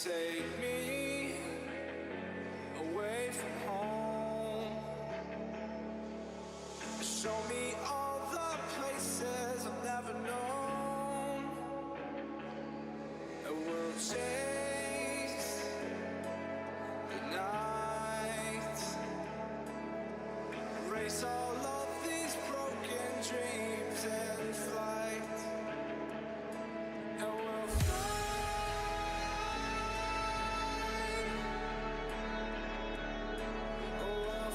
Take me away from home. Show me all the places I've never known. And we'll chase the night, erase all of these broken dreams and flight. And we'll fly away.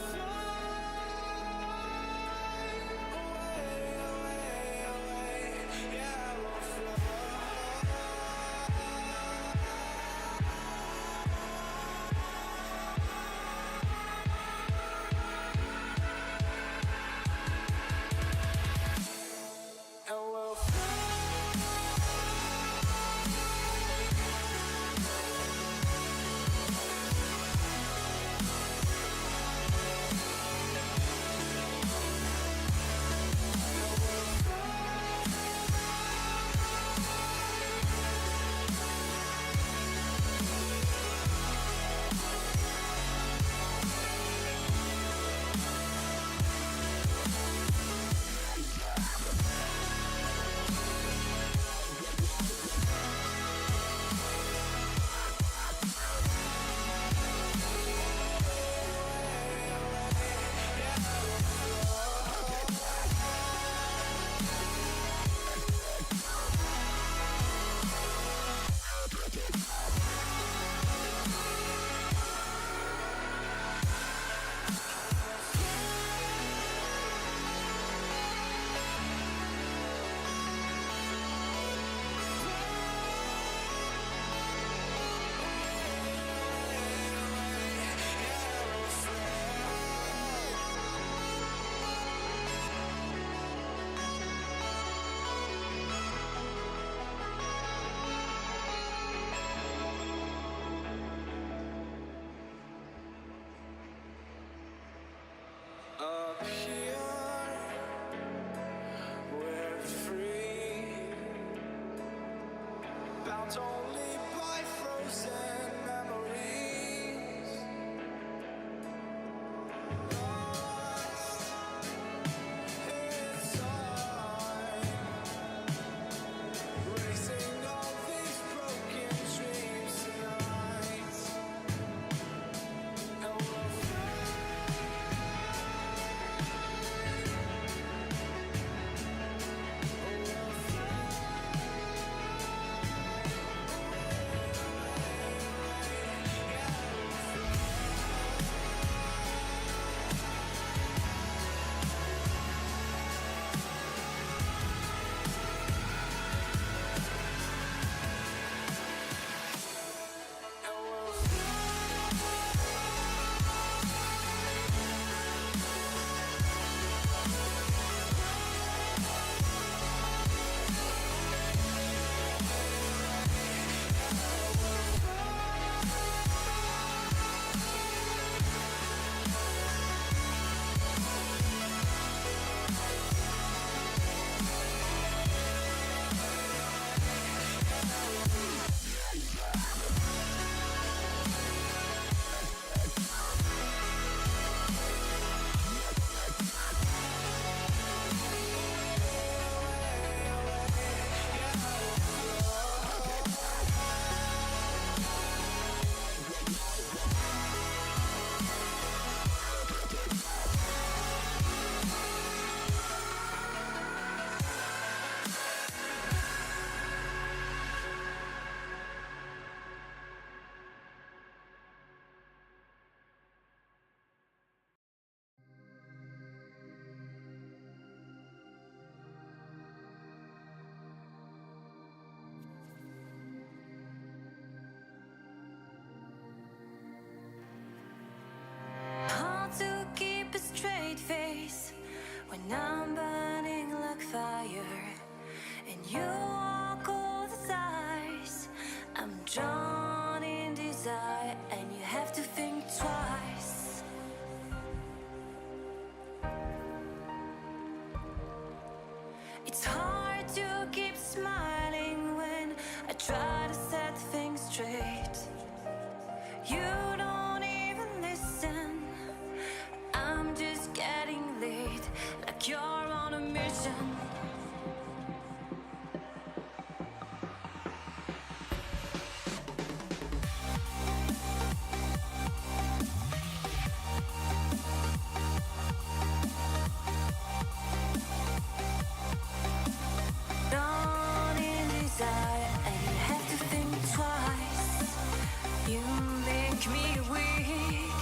make me weak.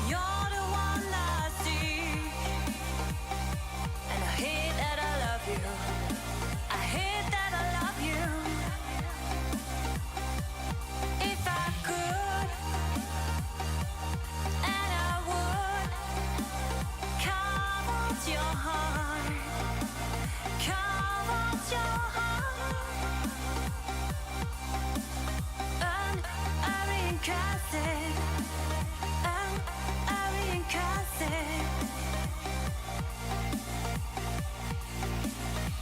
You're the one I seek, and I hate that I love you. I hate that I love you. If I could, and I would, carve out your heart, carve out your heart, and I reincarnate it, and I reincarnate it.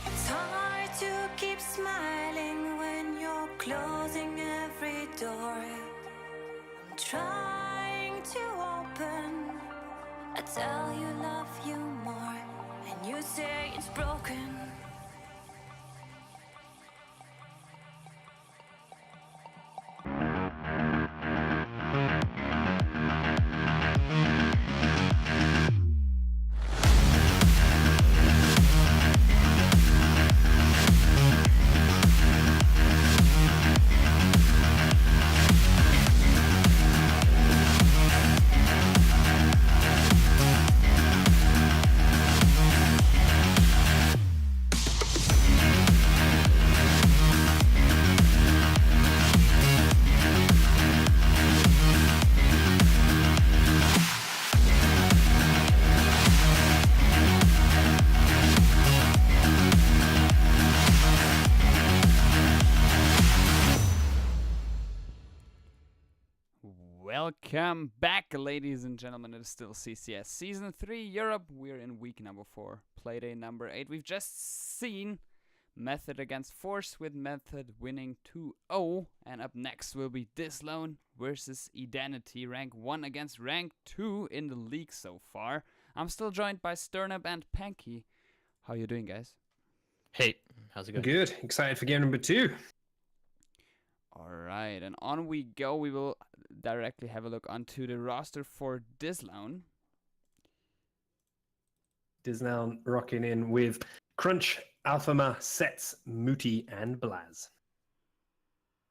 It's hard to keep smiling when you're closing every door. I'm trying to open. I tell you love you more, and you say it's broken. Welcome back, ladies and gentlemen. It is still CCS Season 3 Europe. We're in week number 4, Playday number 8. We've just seen Method against Force, with Method winning 2-0. And up next will be Dizlown versus Edenity, rank 1 against rank 2 in the league so far. I'm still joined by Sternup and Panky. How you doing, guys? Hey, how's it going? Good. Excited for game number 2. Alright, and on we go. We will directly have a look onto the roster for Dizlown. Dizlown rocking in with Crunch, Alphama, Sets, Muti, and Blaz.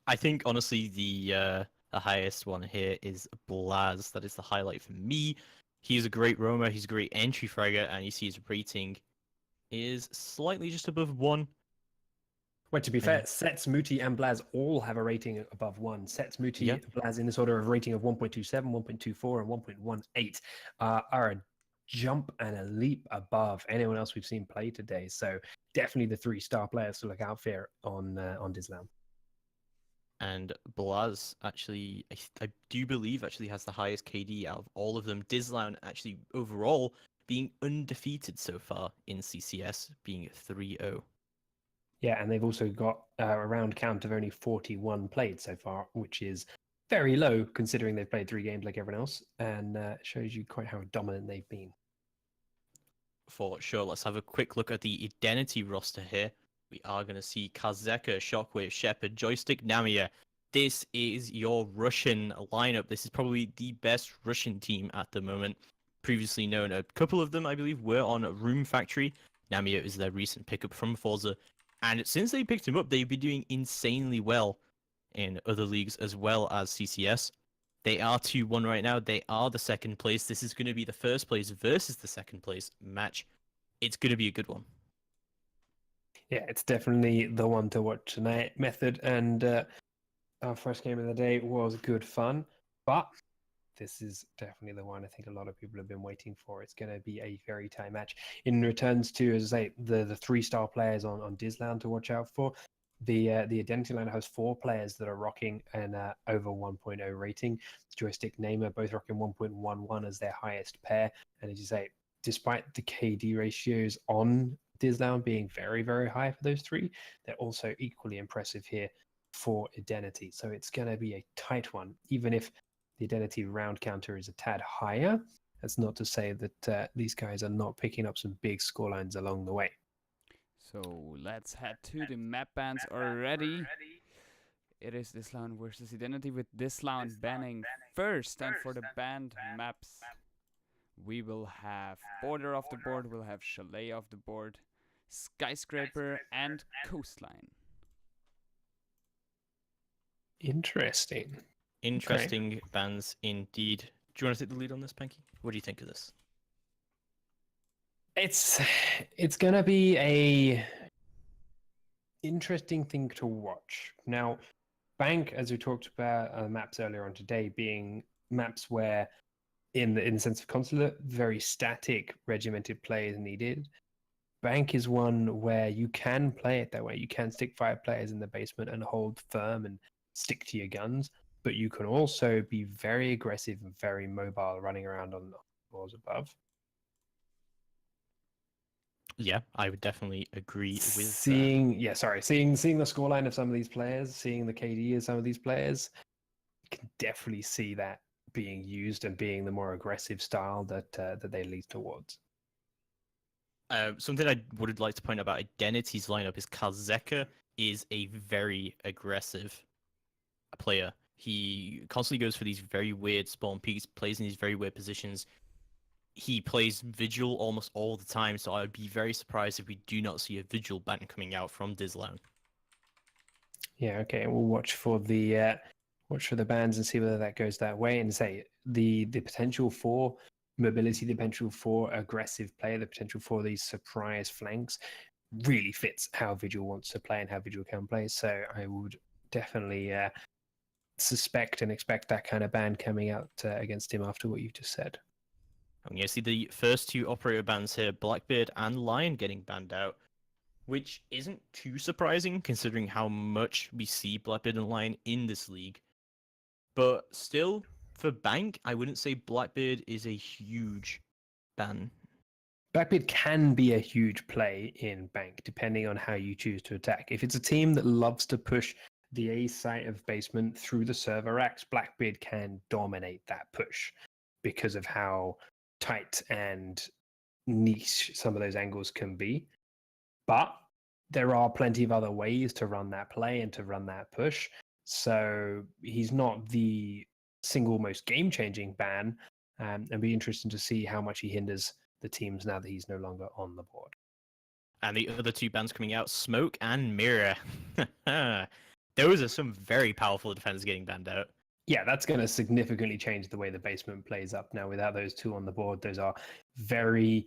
I think honestly the highest one here is Blaz. That is the highlight for me. He's a great roamer, he's a great entry fragger, and you see his rating is slightly just above 1. Well, to be fair, Sets, Muti, and Blaz all have a rating above 1. Sets, Muti, Blaz in this order of rating of 1.27, 1.24, and 1.18 are a jump and a leap above anyone else we've seen play today. So definitely the 3-star players to look out for on Dizlown. And Blaz actually, I do believe, actually has the highest KD out of all of them. Dizlown actually overall being undefeated so far in CCS, being 3-0. Yeah, and they've also got a round count of only 41 played so far, which is very low considering they've played 3 games like everyone else, and shows you quite how dominant they've been. For sure, let's have a quick look at the Edenity roster here. We are going to see Kazeka, Shockwave, Shepard, Joystick, Namia. This is your Russian lineup. This is probably the best Russian team at the moment. Previously known, a couple of them, I believe, were on Room Factory. Namia is their recent pickup from Forza. And since they picked him up, they've been doing insanely well in other leagues as well as CCS. They are 2-1 right now. They are the second place. This is going to be the first place versus the second place match. It's going to be a good one. Yeah, it's definitely the one to watch tonight. Method and our first game of the day was good fun, but this is definitely the one I think a lot of people have been waiting for. It's going to be a very tight match. In returns to, as I say, the 3-star players on Dizlown to watch out for. The Identity line has 4 players that are rocking an over 1.0 rating. Joystick, Namer both rocking 1.11 as their highest pair. And as you say, despite the KD ratios on Dizlown being very, very high for those 3, they're also equally impressive here for Identity. So it's going to be a tight one, even if the Identity round counter is a tad higher. That's not to say that these guys are not picking up some big scorelines along the way. So let's head to the map bans already. It is Dizlown versus Edenity, with Dizlown banning first. And for the banned maps, we will have Border off the board, we'll have Chalet off the board, Skyscraper, and Coastline. Interesting. Interesting bans indeed. Do you want to take the lead on this, Panky? What do you think of this? It's gonna be a interesting thing to watch. Now, Bank, as we talked about maps earlier on today, being maps where, in the sense of consulate, very static, regimented play is needed. Bank is one where you can play it that way. You can stick 5 players in the basement and hold firm and stick to your guns, but you can also be very aggressive and very mobile, running around on the floors above. Yeah, I would definitely agree with seeing the scoreline of some of these players, seeing the KD of some of these players, you can definitely see that being used and being the more aggressive style that they lead towards. Something I would like to point out about Identity's lineup is Kazeka is a very aggressive player. He constantly goes for these very weird spawn peaks, plays in these very weird positions. He plays Vigil almost all the time, so I would be very surprised if we do not see a Vigil ban coming out from Dizlown. Yeah, okay. We'll watch for the bans and see whether that goes that way. And say the potential for mobility, the potential for aggressive play, the potential for these surprise flanks really fits how Vigil wants to play and how Vigil can play. So I would definitely suspect and expect that kind of ban coming out against him after what you've just said. I'm going to see the first 2 operator bans here, Blackbeard and Lion, getting banned out, which isn't too surprising considering how much we see Blackbeard and Lion in this league. But still, for Bank, I wouldn't say Blackbeard is a huge ban. Blackbeard can be a huge play in Bank, depending on how you choose to attack. If it's a team that loves to push the A site of basement through the server racks, Blackbeard can dominate that push because of how tight and niche some of those angles can be. But there are plenty of other ways to run that play and to run that push. So he's not the single most game-changing ban, and be interesting to see how much he hinders the teams now that he's no longer on the board. And the other 2 bans coming out, Smoke and Mirror. Those are some very powerful defenders getting banned out. Yeah, that's going to significantly change the way the basement plays up now. Without those 2 on the board, those are very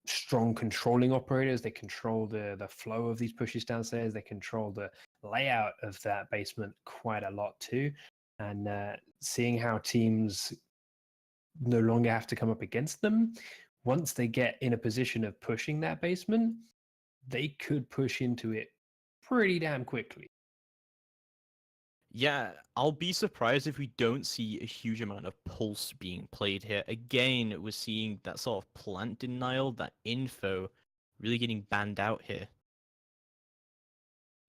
strong controlling operators. They control the flow of these pushes downstairs. They control the layout of that basement quite a lot too. And seeing how teams no longer have to come up against them, once they get in a position of pushing that basement, they could push into it pretty damn quickly. Yeah, I'll be surprised if we don't see a huge amount of pulse being played here. Again, we're seeing that sort of plant denial, that info, really getting banned out here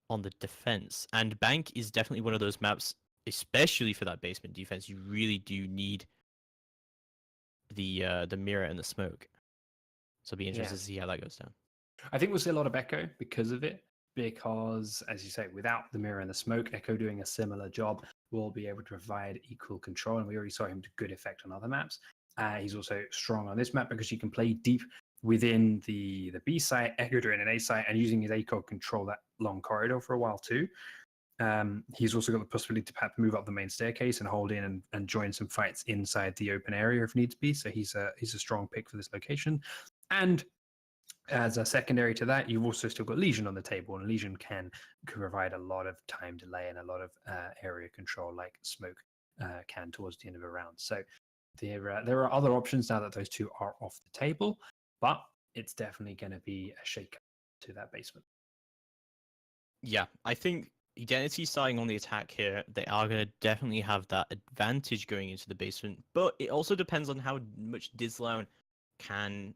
on the defense. And Bank is definitely one of those maps, especially for that basement defense. You really do need the mirror and the smoke. So I'll be interested to see how that goes down. I think we'll see a lot of Echo because of it. Because, as you say, without the mirror and the smoke, Echo doing a similar job will be able to provide equal control. And we already saw him to good effect on other maps. He's also strong on this map because you can play deep within the B site, Echo doing an A site, and using his ACOG control that long corridor for a while too. He's also got the possibility to perhaps move up the main staircase and hold in and join some fights inside the open area if needs be. So he's a strong pick for this location. And as a secondary to that, you've also still got Legion on the table, and Legion can provide a lot of time delay and a lot of area control like Smoke can towards the end of a round. So there are other options now that those 2 are off the table, but it's definitely going to be a shake to that basement. Yeah, I think Identity starting on the attack here, they are going to definitely have that advantage going into the basement, but it also depends on how much Dizlown can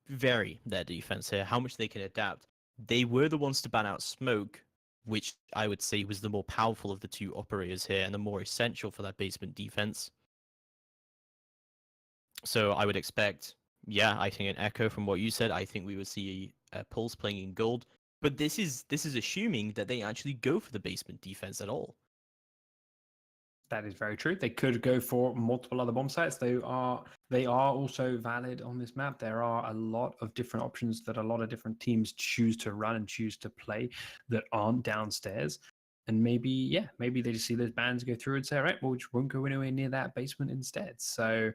vary their defense here, how much they can adapt. They were the ones to ban out Smoke, which I would say was the more powerful of the 2 operators here and the more essential for that basement defense. So I would expect, I think an echo from what you said. I think we would see a Pulse playing in gold, but this is assuming that they actually go for the basement defense at all. That is very true. They could go for multiple other bomb sites. They are also valid on this map. There are a lot of different options that a lot of different teams choose to run and choose to play that aren't downstairs. And maybe they just see those bands go through and say, all right, well, we just won't go anywhere near that basement instead. So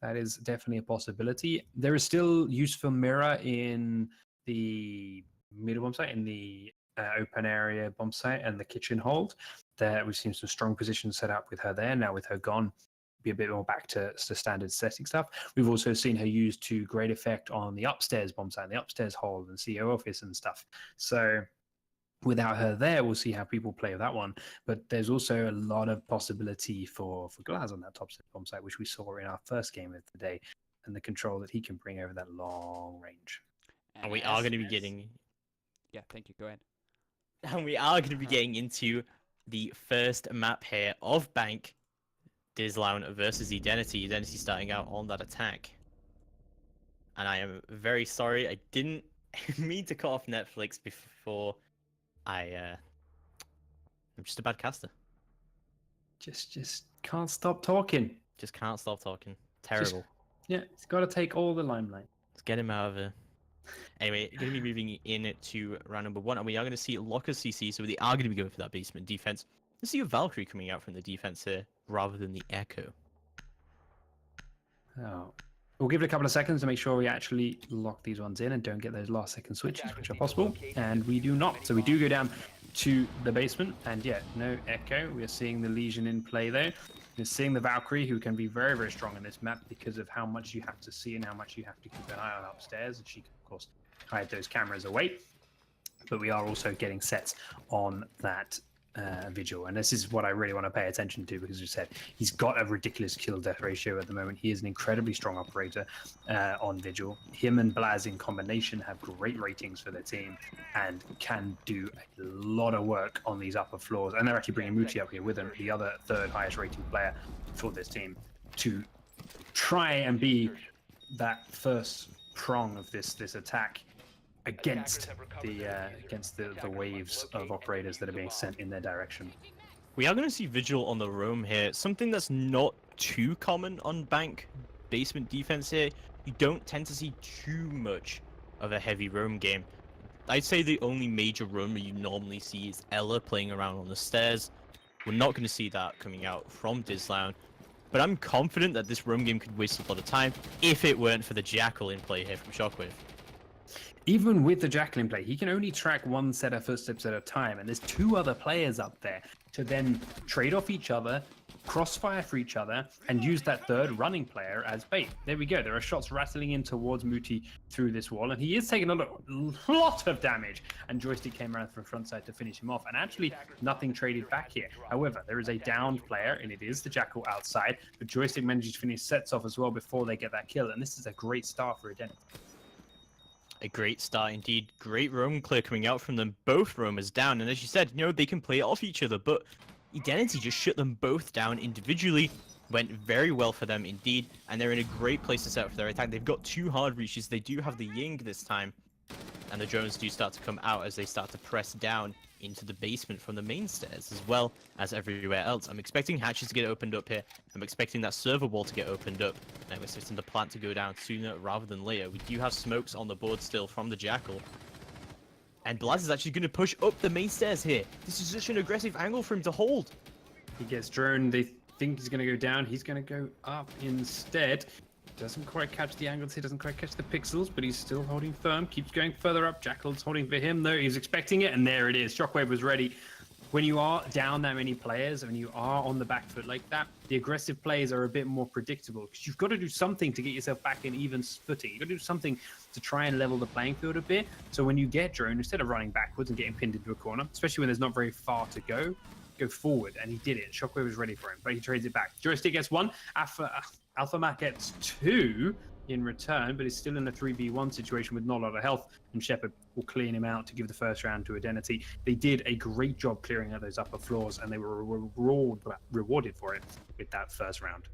that is definitely a possibility. There is still use for Mirror in the middle bomb site, in the open area bomb site and the kitchen hold. There we've seen some strong positions set up with her there. Now with her gone, be a bit more back to standard setting stuff. We've also seen her used to great effect on the upstairs bomb site, the upstairs hold and CEO office and stuff. So without her there, we'll see how people play with that one. But there's also a lot of possibility for Glaz on that top set bomb site, which we saw in our first game of the day, and the control that he can bring over that long range. And we are going to be getting... Yeah, thank you. Go ahead. And we are going to be getting into the first map here of Bank. Dizlown versus Edenity. Edenity starting out on that attack. And I am very sorry, I didn't mean to cut off Netflix before I'm just a bad caster. Just can't stop talking. Just can't stop talking. Terrible. It's got to take all the limelight. Let's get him out of here. Anyway, going to be moving in to round number 1, and we are going to see Lockers CC, so they are going to be going for that basement defense. Let's see a Valkyrie coming out from the defense here, rather than the Echo. Oh. We'll give it a couple of seconds to make sure we actually lock these ones in and don't get those last second switches, which are possible. And we do not. So we do go down to the basement. And yeah, no Echo. We are seeing the Legion in play though. We're seeing the Valkyrie, who can be very, very strong in this map because of how much you have to see and how much you have to keep an eye on upstairs. And she can, of course, hide those cameras away. But we are also getting sets on that Vigil, and this is what I really want to pay attention to, because you said he's got a ridiculous kill death ratio at the moment. He is an incredibly strong operator on Vigil. Him and Blaz in combination have great ratings for their team and can do a lot of work on these upper floors, and they're actually bringing Muti up here with them, the other third highest rating player for this team, to try and be that first prong of this attack against the waves of operators that are being sent in their direction. We are going to see Vigil on the roam here, something that's not too common on Bank basement defense here. You don't tend to see too much of a heavy roam game. I'd say the only major roamer you normally see is Ella playing around on the stairs. We're not going to see that coming out from Dizlown, but I'm confident that this roam game could waste a lot of time if it weren't for the Jackal in play here from Shockwave. Even with the Jackal in play, he can only track one set of footsteps at a time, and there's 2 other players up there to then trade off each other, crossfire for each other, and use that third running player as bait. There we go. There are shots rattling in towards Muti through this wall, and he is taking a lot of damage, and Joystick came around from front side to finish him off, and actually nothing traded back here. However, there is a downed player, and it is the Jackal outside, but Joystick manages to finish sets off as well before they get that kill, and this is a great start for Edenity. A great start indeed. Great roam clear coming out from them. Both roamers down, and as you said, they can play off each other, but Edenity just shut them both down individually. Went very well for them indeed, and they're in a great place to set up for their attack. They've got 2 hard reaches. They do have the Ying this time, and the drones do start to come out as they start to press down into the basement from the main stairs, as well as everywhere else. I'm expecting hatches to get opened up here. I'm expecting that server wall to get opened up, and I'm expecting the plant to go down sooner rather than later. We do have smokes on the board still from the Jackal, and Blaz is actually going to push up the main stairs here. This is such an aggressive angle for him to hold. He gets drone. They think he's going to go down. He's going to go up instead. Doesn't quite catch the angles. He doesn't quite catch the pixels, but he's still holding firm. Keeps going further up. Jackal's holding for him, though. He's expecting it, and there it is. Shockwave was ready. When you are down that many players, and you are on the back foot like that, the aggressive plays are a bit more predictable, because you've got to do something to get yourself back in even footing. You've got to do something to try and level the playing field a bit. So when you get drone, instead of running backwards and getting pinned into a corner, especially when there's not very far to go forward, and he did it. Shockwave was ready for him, but he trades it back. Joystick gets 1. Alpha Mac gets 2 in return, but is still in a 3v1 situation with not a lot of health, and Shepard will clean him out to give the first round to Edenity. They did a great job clearing out those upper floors, and they were rewarded for it with that first round.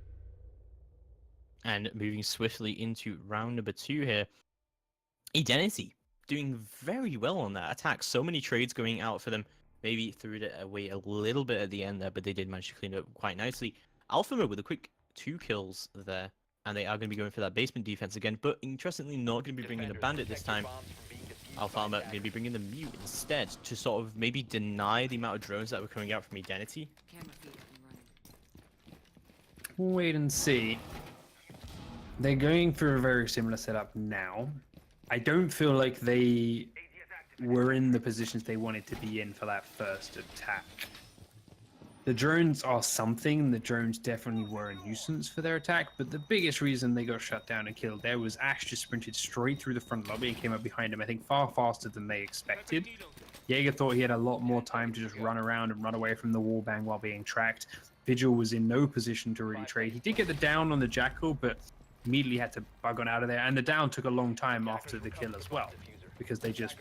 And moving swiftly into round number 2 here, Edenity doing very well on that attack. So many trades going out for them. Maybe threw it away a little bit at the end there, but they did manage to clean it up quite nicely. Alpha with a quick 2 kills there, and they are going to be going for that basement defense again, but interestingly not going to be bringing a bandit this time. Alfarma going to be bringing the Mute instead to sort of maybe deny the amount of drones that were coming out from Edenity. We'll wait and see. They're going for a very similar setup now. I don't feel like they were in the positions they wanted to be in for that first attack. The drones are something. The drones definitely were a nuisance for their attack, but the biggest reason they got shut down and killed there was Ash just sprinted straight through the front lobby and came up behind him, I think, far faster than they expected. Jaeger thought he had a lot more time to just run around and run away from the wallbang while being tracked. Vigil was in no position to really trade. He did get the down on the Jackal, but immediately had to bug on out of there, and the down took a long time after the kill as well, because they just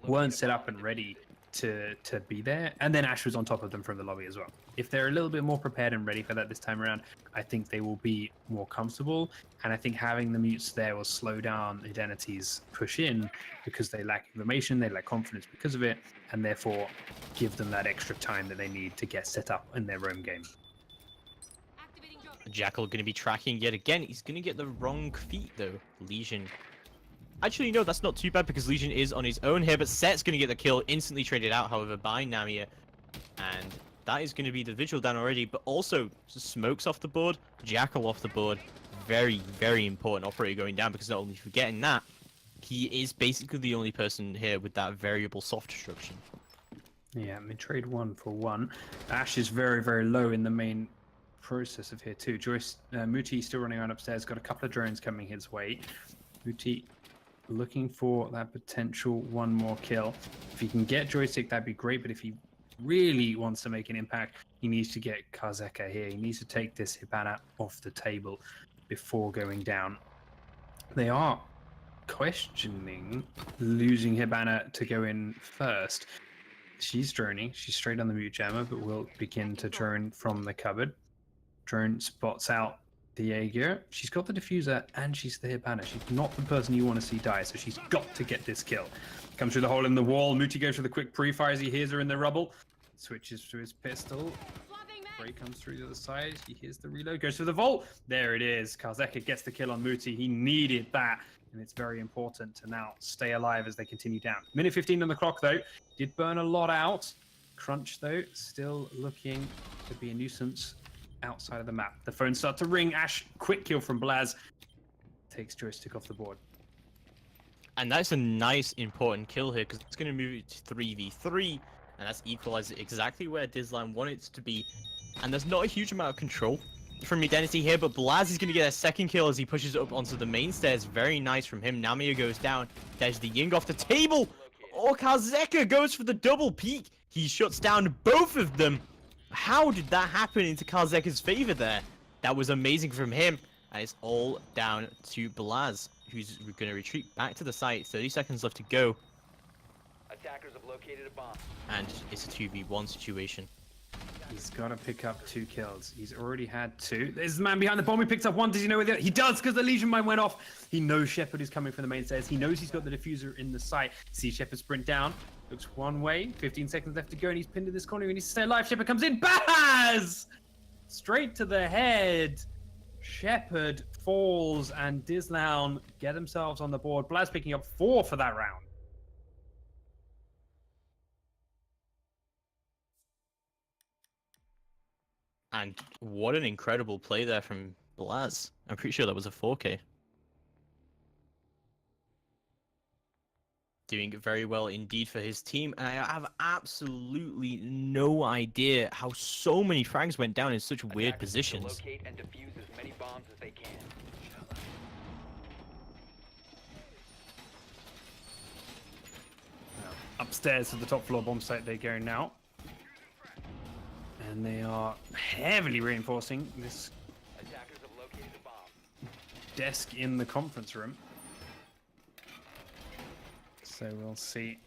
weren't set up and ready to be there. And then Ash was on top of them from the lobby as well. If they're a little bit more prepared and ready for that this time around, I think they will be more comfortable, and I think having the mutes there will slow down Identity's push in, because they lack information, they lack confidence because of it, and therefore give them that extra time that they need to get set up in their own game. Jackal going to be tracking yet again. He's going to get the wrong feet though. Legion. Actually, no, that's not too bad because Legion is on his own here, but Set's going to get the kill, instantly traded out, however, by Namia. And that is going to be the Vigil down already, but also Smokes off the board, Jackal off the board. Very, very important operator going down, because not only forgetting that, he is basically the only person here with that variable soft destruction. Yeah, I mean, trade 1 for 1. Ash is very, very low in the main process of here too. Muti still running around upstairs, got a couple of drones coming his way. Muti looking for that potential one more kill. If he can get Joystick, that'd be great, but if he really wants to make an impact, he needs to get Karzeka here. He needs to take this Hibana off the table before going down. They are questioning losing Hibana to go in first. She's droning. She's straight on the mute jammer, but will begin to drone from the cupboard. Drone spots out the Jaeger. She's got the diffuser and she's the Hibana. She's not the person you want to see die, so she's got to get this kill. Comes through the hole in the wall. Muti goes for the quick pre-fire as he hears her in the rubble. Switches to his pistol. Bray comes through the other side. He hears the reload. Goes for the vault. There it is. Karzeka gets the kill on Muti. He needed that, and it's very important to now stay alive as they continue down. Minute 15 on the clock, though. Did burn a lot out. Crunch, though, still looking to be a nuisance outside of the map. The phones start to ring. Ash, quick kill from Blaz. Takes Joystick off the board. And that's a nice, important kill here, because it's going to move it to 3v3, and that's equalized exactly where Dizlown wanted it to be. And there's not a huge amount of control from Edenity here, but Blaz is going to get a second kill as he pushes up onto the main stairs. Very nice from him. Namia goes down. There's the Ying off the table. Oh, Karzeka goes for the double peek. He shuts down both of them. How did that happen into Karzeka's favor there? That was amazing from him. And it's all down to Blaz, who's going to retreat back to the site. 30 seconds left to go. Attackers have located a bomb. And it's a 2v1 situation. He's got to pick up 2 kills. He's already had 2. There's the man behind the bomb. He picks up 1. Does he know where the other? He does, because the Legion mine went off. He knows Shepard is coming from the main stairs. He knows he's got the diffuser in the site. See Shepard sprint down. Looks one way. 15 seconds left to go, and he's pinned in this corner. He needs to stay alive. Shepard comes in. Baz! Straight to the head. Shepard falls, and Dizlown get themselves on the board. Blaz picking up 4 for that round. And what an incredible play there from Blaz. I'm pretty sure that was a 4K. Doing very well indeed for his team. And I have absolutely no idea how so many frags went down in such weird Attackers positions. locate and defuse as many bombs as they can. Upstairs to the top floor bomb site they go now. And they are heavily reinforcing this Attackers have located a bomb. desk in the conference room. So we'll see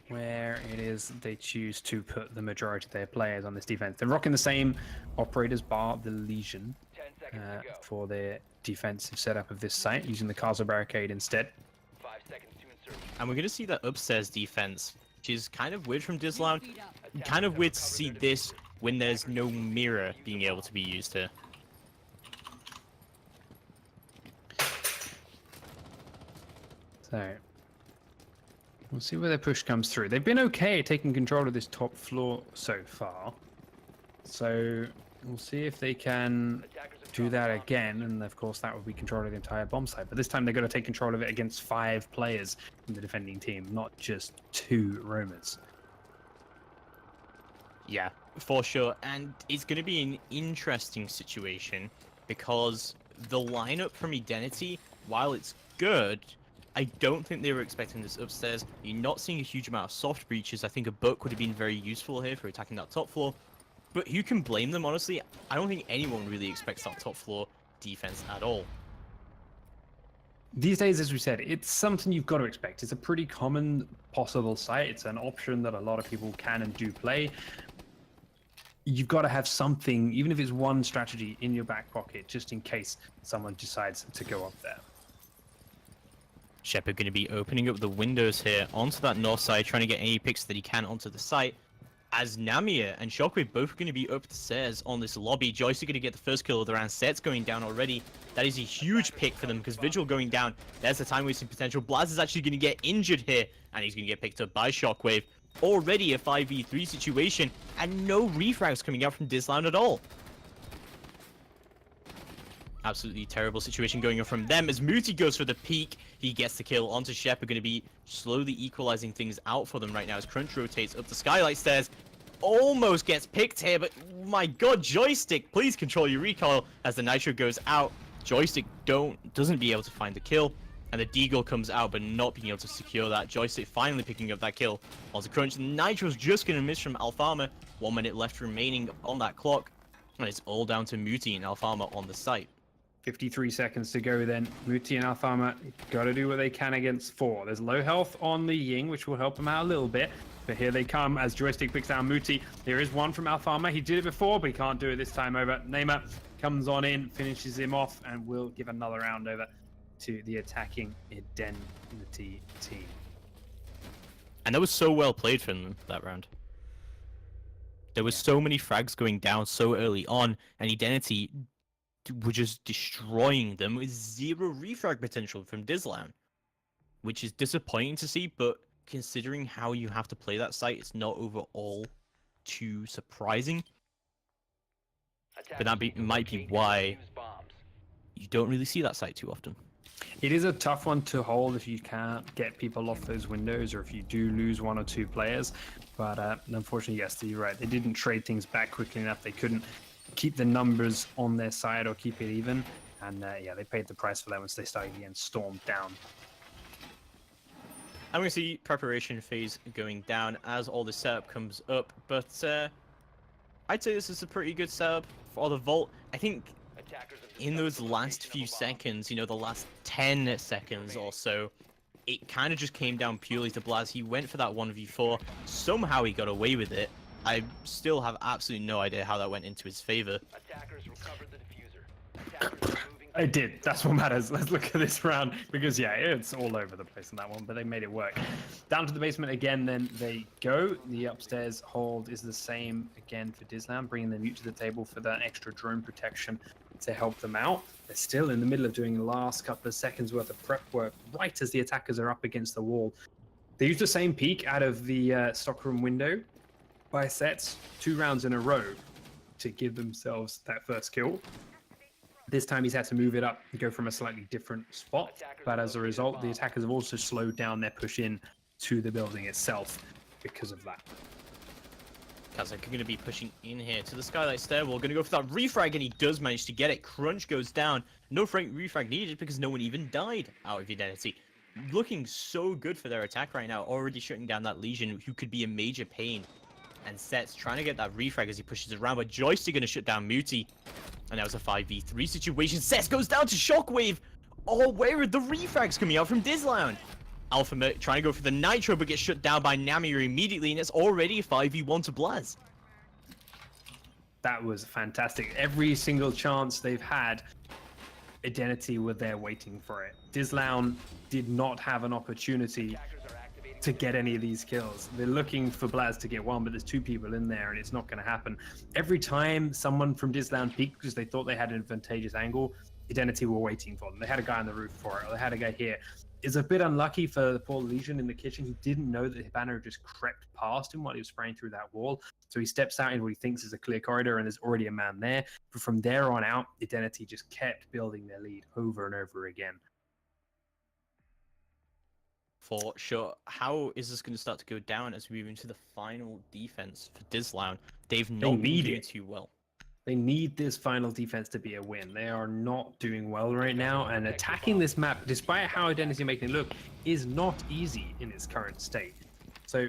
where it is they choose to put the majority of their players on this defense. They're rocking the same operators bar the Legion 10 seconds to go. for their defensive setup of this site, using the Castle Barricade instead. 5 seconds to insert. And we're going to see that upstairs defense, which is kind of weird from Dizlown. Kind of weird to see this when there's no mirror being able to be used here. So we'll see where their push comes through. They've been okay at taking control of this top floor so far. So we'll see if they can do that again. And of course, that would be control of the entire bomb site. But this time they're going to take control of it against 5 players in the defending team, not just 2 roamers. Yeah, for sure. And it's going to be an interesting situation because the lineup from Edenity, while it's good, I don't think they were expecting this upstairs. You're not seeing a huge amount of soft breaches. I think a book would have been very useful here for attacking that top floor. But who can blame them, honestly? I don't think anyone really expects that top floor defense at all. These days, as we said, it's something you've got to expect. It's a pretty common possible site. It's an option that a lot of people can and do play. You've got to have something, even if it's one strategy in your back pocket, just in case someone decides to go up there. Shepard going to be opening up the windows here onto that north side, trying to get any picks that he can onto the site. As Namia and Shockwave both going to be up the stairs on this lobby. Joystick going to get the first kill of the round. Set's going down already. That is a huge pick for them because Vigil going down. There's the time wasting potential. Blaz is actually going to get injured here, and he's going to get picked up by Shockwave. Already a 5v3 situation, and no refrags coming out from Dizlown at all. Absolutely terrible situation going on from them as Muti goes for the peak. He gets the kill onto Shepard, going to be slowly equalizing things out for them right now as Crunch rotates up the skylight stairs. Almost gets picked here, but my god, Joystick, please control your recoil as the Nitro goes out. Joystick doesn't be able to find the kill, and the Deagle comes out but not being able to secure that. Joystick finally picking up that kill onto Crunch. Nitro's just going to miss from Alfama. 1 minute left remaining on that clock, and it's all down to Muti and Alfama on the site. 53 seconds to go then. Muti and Alfama got to do what they can against 4. There's low health on the Ying, which will help them out a little bit. But here they come as Joystick picks down Muti. There is one from Alfama. He did it before, but he can't do it this time over. Neymar comes on in, finishes him off, and will give another round over to the attacking Edenity team. And that was so well played from them, that round. There was so many frags going down so early on, and Edenity were just destroying them with 0 refrag potential from Dizlown, which is disappointing to see, but considering how you have to play that site, it's not overall too surprising. But that might be why you don't really see that site too often. It is a tough one to hold if you can't get people off those windows or if you do lose 1 or 2 players. But unfortunately, yes, you're right. They didn't trade things back quickly enough. They couldn't keep the numbers on their side or keep it even. And yeah, they paid the price for that once they started getting stormed down. I'm going to see preparation phase going down as all the setup comes up. But I'd say this is a pretty good setup for the Vault. I think in those last few seconds, you know, the last 10 seconds or so, it kind of just came down purely to Blaz. He went for that 1v4. Somehow he got away with it. I still have absolutely no idea how that went into his favor. Attackers recovered the diffuser. Attackers are moving. It did. That's what matters. Let's look at this round because, yeah, it's all over the place in that one, but they made it work. Down to the basement again, then they go. The upstairs hold is the same again for Dizlown, bringing the mute to the table for that extra drone protection to help them out. They're still in the middle of doing the last couple of seconds worth of prep work right as the attackers are up against the wall. They use the same peek out of the stockroom window by sets 2 rounds in a row to give themselves that first kill. This time he's had to move it up and go from a slightly different spot, but as a result, the attackers have also slowed down their push in to the building itself because of that. Kazakh going to be pushing in here to the skylight stairwell, going to go for that refrag, and he does manage to get it. Crunch goes down. No refrag needed because no one even died out of Edenity. Looking so good for their attack right now, already shutting down that Legion, who could be a major pain. And Set's trying to get that refrag as he pushes around, but Joystick going to shut down Muti. And that was a 5v3 situation. Set goes down to Shockwave. Oh, where are the refrags coming out from Dizlown? Alpha trying to go for the Nitro, but gets shut down by Namir immediately, and it's already a 5v1 to Blaz. That was fantastic. Every single chance they've had, Edenity were there waiting for it. Dizlown did not have an opportunity to get any of these kills. They're looking for Blaz to get one, but there's 2 people in there and it's not going to happen. Every time someone from Dizlown peeked because they thought they had an advantageous angle, Edenity were waiting for them. They had a guy on the roof for it, or they had a guy here. is a bit unlucky for the poor Legion in the kitchen. He didn't know that Hibana just crept past him while he was spraying through that wall. So he steps out in what he thinks is a clear corridor, and there's already a man there. But from there on out, Edenity just kept building their lead over and over again. For sure. How is this going to start to go down as we move into the final defense for Dizlown? They've not been need doing it. too well. They need this final defense to be a win. They are not doing well right now, and attacking this map, despite how Identity making it look, is not easy in its current state. So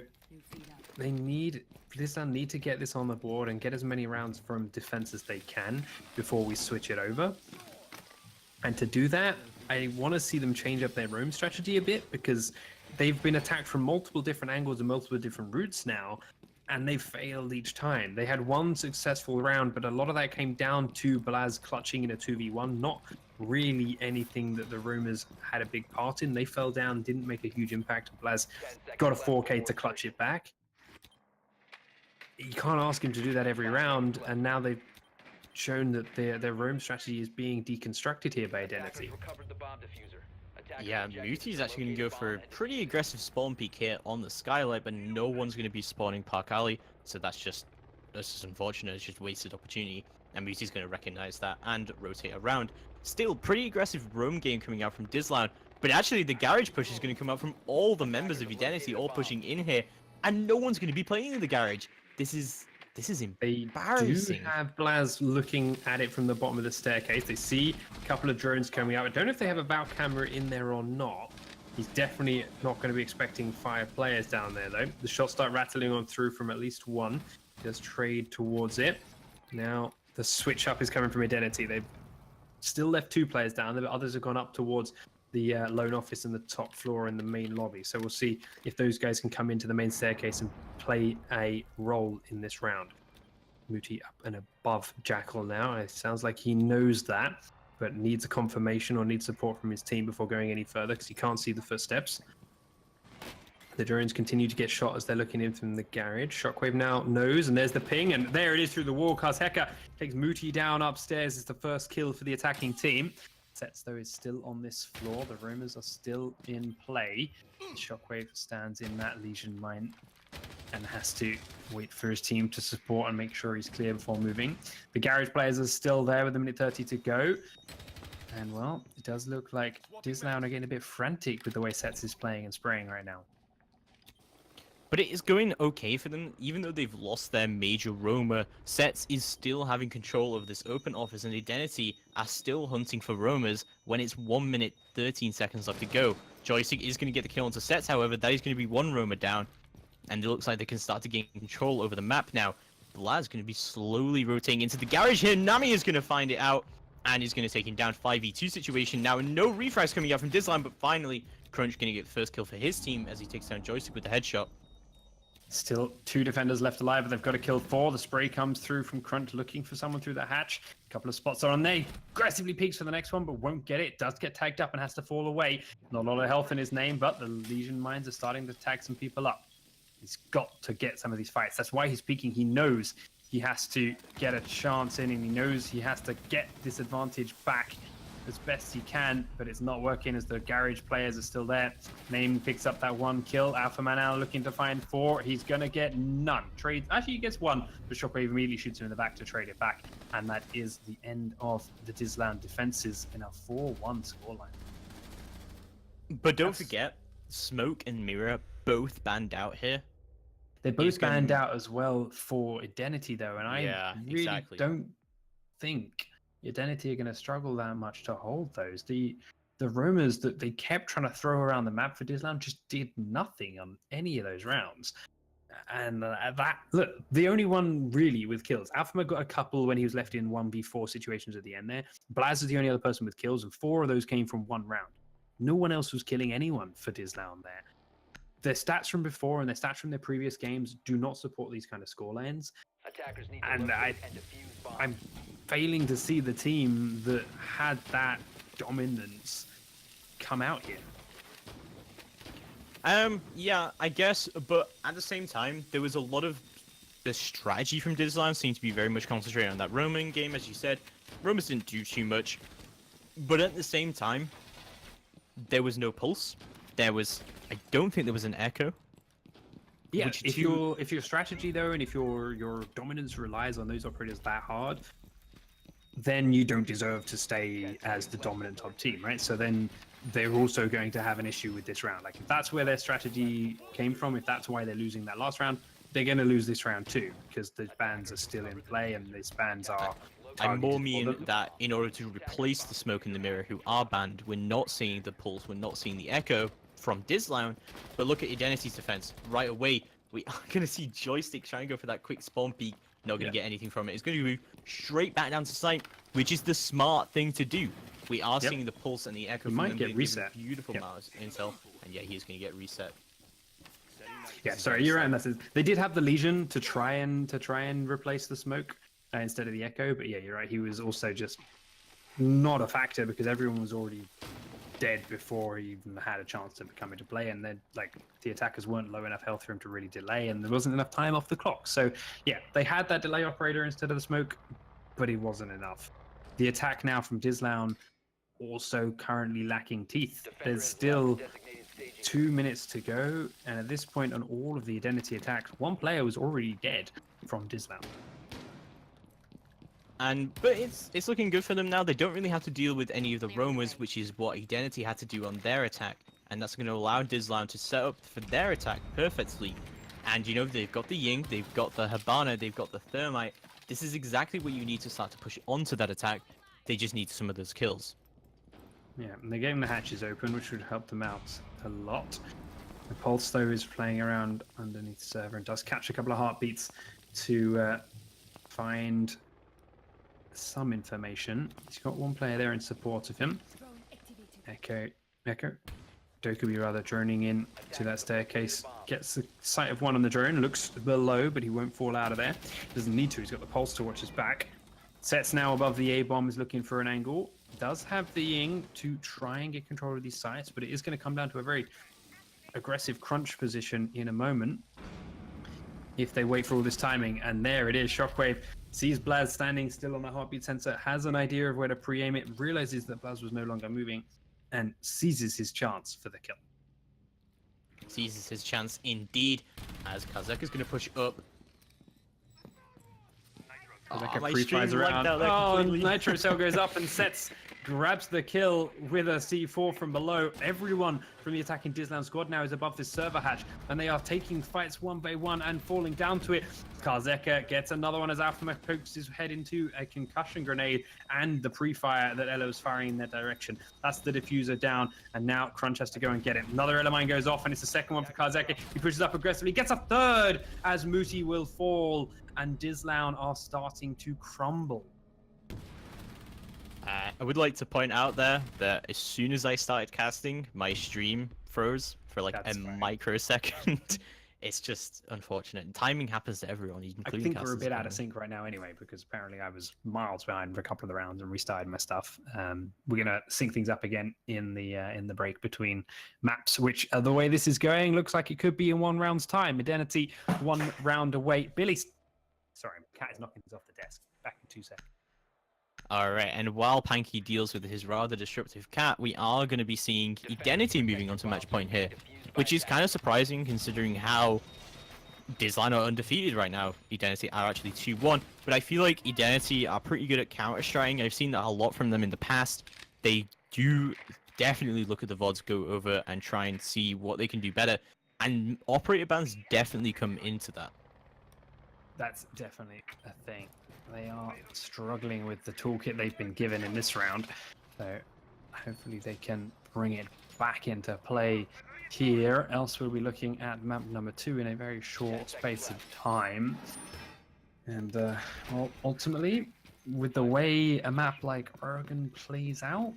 they need to get this on the board and get as many rounds from defense as they can before we switch it over. And to do that, I want to see them change up their roam strategy a bit, because they've been attacked from multiple different angles and multiple different routes now, and they failed each time. They had one successful round, but a lot of that came down to Blaz clutching in a 2v1, not really anything that the roamers had a big part in. They fell down, didn't make a huge impact. Blaz got a 4K to clutch it back. You can't ask him to do that every round, and now they've shown that their roam strategy is being deconstructed here by Identity. Yeah, Muti's actually going to go for a pretty aggressive spawn peek here on the skylight, but no one's going to be spawning Park Alley, so that's just unfortunate. It's just wasted opportunity, and Muti's going to recognize that and rotate around. Still, pretty aggressive roam game coming out from Dizlown, but actually the garage push is going to come out from all the members of Edenity all pushing in here, and no one's going to be playing in the garage. This is embarrassing. They do have Blaz looking at it from the bottom of the staircase. They see a couple of drones coming out. I don't know if they have a bow camera in there or not. He's definitely not going to be expecting 5 players down there, though. The shots start rattling on through from at least one. He does trade towards it. Now, the switch up is coming from Identity. They've still left 2 players down there, but others have gone up towards the loan office and the top floor in the main lobby. So we'll see if those guys can come into the main staircase and play a role in this round. Muti up and above Jackal now. It sounds like he knows that, but needs a confirmation or needs support from his team before going any further, because he can't see the footsteps. The drones continue to get shot as they're looking in from the garage. Shockwave now knows, and there's the ping, and there it is through the wall. Kazheka takes Muti down upstairs. It's the first kill for the attacking team. Sets, though, is still on this floor. The rumors are still in play. Shockwave stands in that Legion mine and has to wait for his team to support and make sure he's clear before moving. The garage players are still there with a minute 30 to go. And, well, it does look like Dizlown are getting a bit frantic with the way Sets is playing and spraying right now. But it is going okay for them, even though they've lost their major roamer. Sets is still having control of this open office, and Identity are still hunting for roamers when it's 1 minute 13 seconds left to go. Joystick is going to get the kill onto Sets, however, that is going to be 1 roamer down, and it looks like they can start to gain control over the map now. Blad's going to be slowly rotating into the garage here. Nami is going to find it out, and he's going to take him down. 5v2 situation now, and no refrags coming out from Dizlown, but finally, Crunch going to get the first kill for his team as he takes down Joystick with the headshot. Still 2 defenders left alive, but they've got to kill 4. The spray comes through from Crunch looking for someone through the hatch. A couple of spots are on there. Aggressively peeks for the next one, but won't get it. Does get tagged up and has to fall away. Not a lot of health in his name, but the Legion mines are starting to tag some people up. He's got to get some of these fights. That's why he's peeking. He knows he has to get a chance in, and he knows he has to get this advantage back as best he can, but it's not working as the garage players are still there. Name picks up that 1 kill. Alpha Man now looking to find 4. He's gonna get none. Trades, actually he gets 1, but Shockwave immediately shoots him in the back to trade it back. And that is the end of the Dizlown defenses in a 4-1 scoreline. But don't forget, Smoke and Mirror both banned out here. They both banned out as well for Edenity though, and I really don't think Edenity are going to struggle that much to hold those. The rumors that they kept trying to throw around the map for Dizlown just did nothing on any of those rounds. And look, the only one really with kills. Alpha got a couple when he was left in 1v4 situations at the end there. Blaz is the only other person with kills, and 4 of those came from 1 round. No one else was killing anyone for Dizlown there. Their stats from before and their stats from their previous games do not support these kind of scorelines. And I'm failing to see the team that had that dominance come out here. Yeah, I guess, but at the same time, there was a lot of the strategy from Dizlown seemed to be very much concentrated on that roaming game, as you said. Roamers didn't do too much, but at the same time, there was no pulse. I don't think there was an echo. Yeah, Which if two- your strategy though, and if your dominance relies on those operators that hard, then you don't deserve to stay as the dominant top team, right? So then they're also going to have an issue with this round. Like if that's where their strategy came from, if that's why they're losing that last round, they're going to lose this round too, because the bans are still in play and these bans are. I'm more targeted for mean them. that in order to replace the smoke and the mirror who are banned, we're not seeing the pulse, we're not seeing the echo from Dizlown. But look at Identity's defense. Right away, we are going to see Joystick try and go for that quick spawn peek. Not going to get anything from it. It's going to move straight back down to site, which is the smart thing to do. We are Yep. seeing the pulse and the echo He from might them get being given reset. beautiful Yep. mouse intel. And yeah, he is going to get reset. Yeah, sorry, you're right. Message. They did have the Legion to try and replace the smoke instead of the Echo, but yeah, you're right. He was also just not a factor because everyone was already dead before he even had a chance to come into play, and then like the attackers weren't low enough health for him to really delay, and there wasn't enough time off the clock. So yeah, they had that delay operator instead of the smoke, but it wasn't enough. The attack now from Dizlown also currently lacking teeth. There's still 2 minutes to go, and at this point on all of the Identity attacks, one player was already dead from Dizlown. But it's looking good for them now. They don't really have to deal with any of the roamers, which is what Edenity had to do on their attack, and that's going to allow Dizlown to set up for their attack perfectly. And you know, they've got the Ying, they've got the Habana, they've got the Thermite. This is exactly what you need to start to push onto that attack. They just need some of those kills. Yeah, and they're getting the hatches open, which would help them out a lot. The Pulse, though, is playing around underneath the server and does catch a couple of heartbeats to find some information. He's got one player there in support of him. Echo. Dokubi rather droning in to that staircase. Gets the sight of one on the drone, looks below, but he won't fall out of there. Doesn't need to, he's got the Pulse to watch his back. Sets now above the A-bomb, is looking for an angle. Does have the Ying to try and get control of these sites, but it is going to come down to a very aggressive crunch position in a moment if they wait for all this timing. And there it is, Shockwave sees Blaz standing still on the heartbeat sensor, has an idea of where to pre-aim it, realizes that Blaz was no longer moving, and seizes his chance for the kill. Seizes his chance indeed, as Kazek is going to push up. Rebecca my pre-fires stream lagged around. out there Oh, completely. Nitro Cell goes up and grabs the kill with a C4 from below. Everyone from the attacking Dizlown squad now is above this server hatch, and they are taking fights one by one and falling down to it. Karzeka gets another one as Alphamech pokes his head into a concussion grenade and the pre-fire that Elo is firing in that direction. That's the diffuser down, and now Crunch has to go and get it. Another Elo mine goes off, and it's the second one for Karzeka. He pushes up aggressively, gets a third as Muti will fall, and Dizlown are starting to crumble. I would like to point out there that as soon as I started casting, my stream froze for like That's a fine. microsecond. It's just unfortunate. Timing happens to everyone, I including think we're a casters, bit out of apparently. sync right now anyway, because apparently I was miles behind for a couple of the rounds and restarted my stuff. We're gonna sync things up again in the break between maps, which the way this is going looks like it could be in 1 round's time. Identity 1 round away. Sorry, cat is knocking this off the desk. Back in 2 seconds. All right, and while Panky deals with his rather disruptive cat, we are going to be seeing Edenity moving on to match point here, which is kind of surprising considering how Dizlown are undefeated right now. Edenity are actually 2-1, but I feel like Edenity are pretty good at counter-striking. I've seen that a lot from them in the past. They do definitely look at the VODs, go over and try and see what they can do better, and operator bans definitely come into that. That's definitely a thing. They are struggling with the toolkit they've been given in this round, so hopefully they can bring it back into play here. Else we'll be looking at map number 2 in a very short space of time. And well, ultimately, with the way a map like Oregon plays out,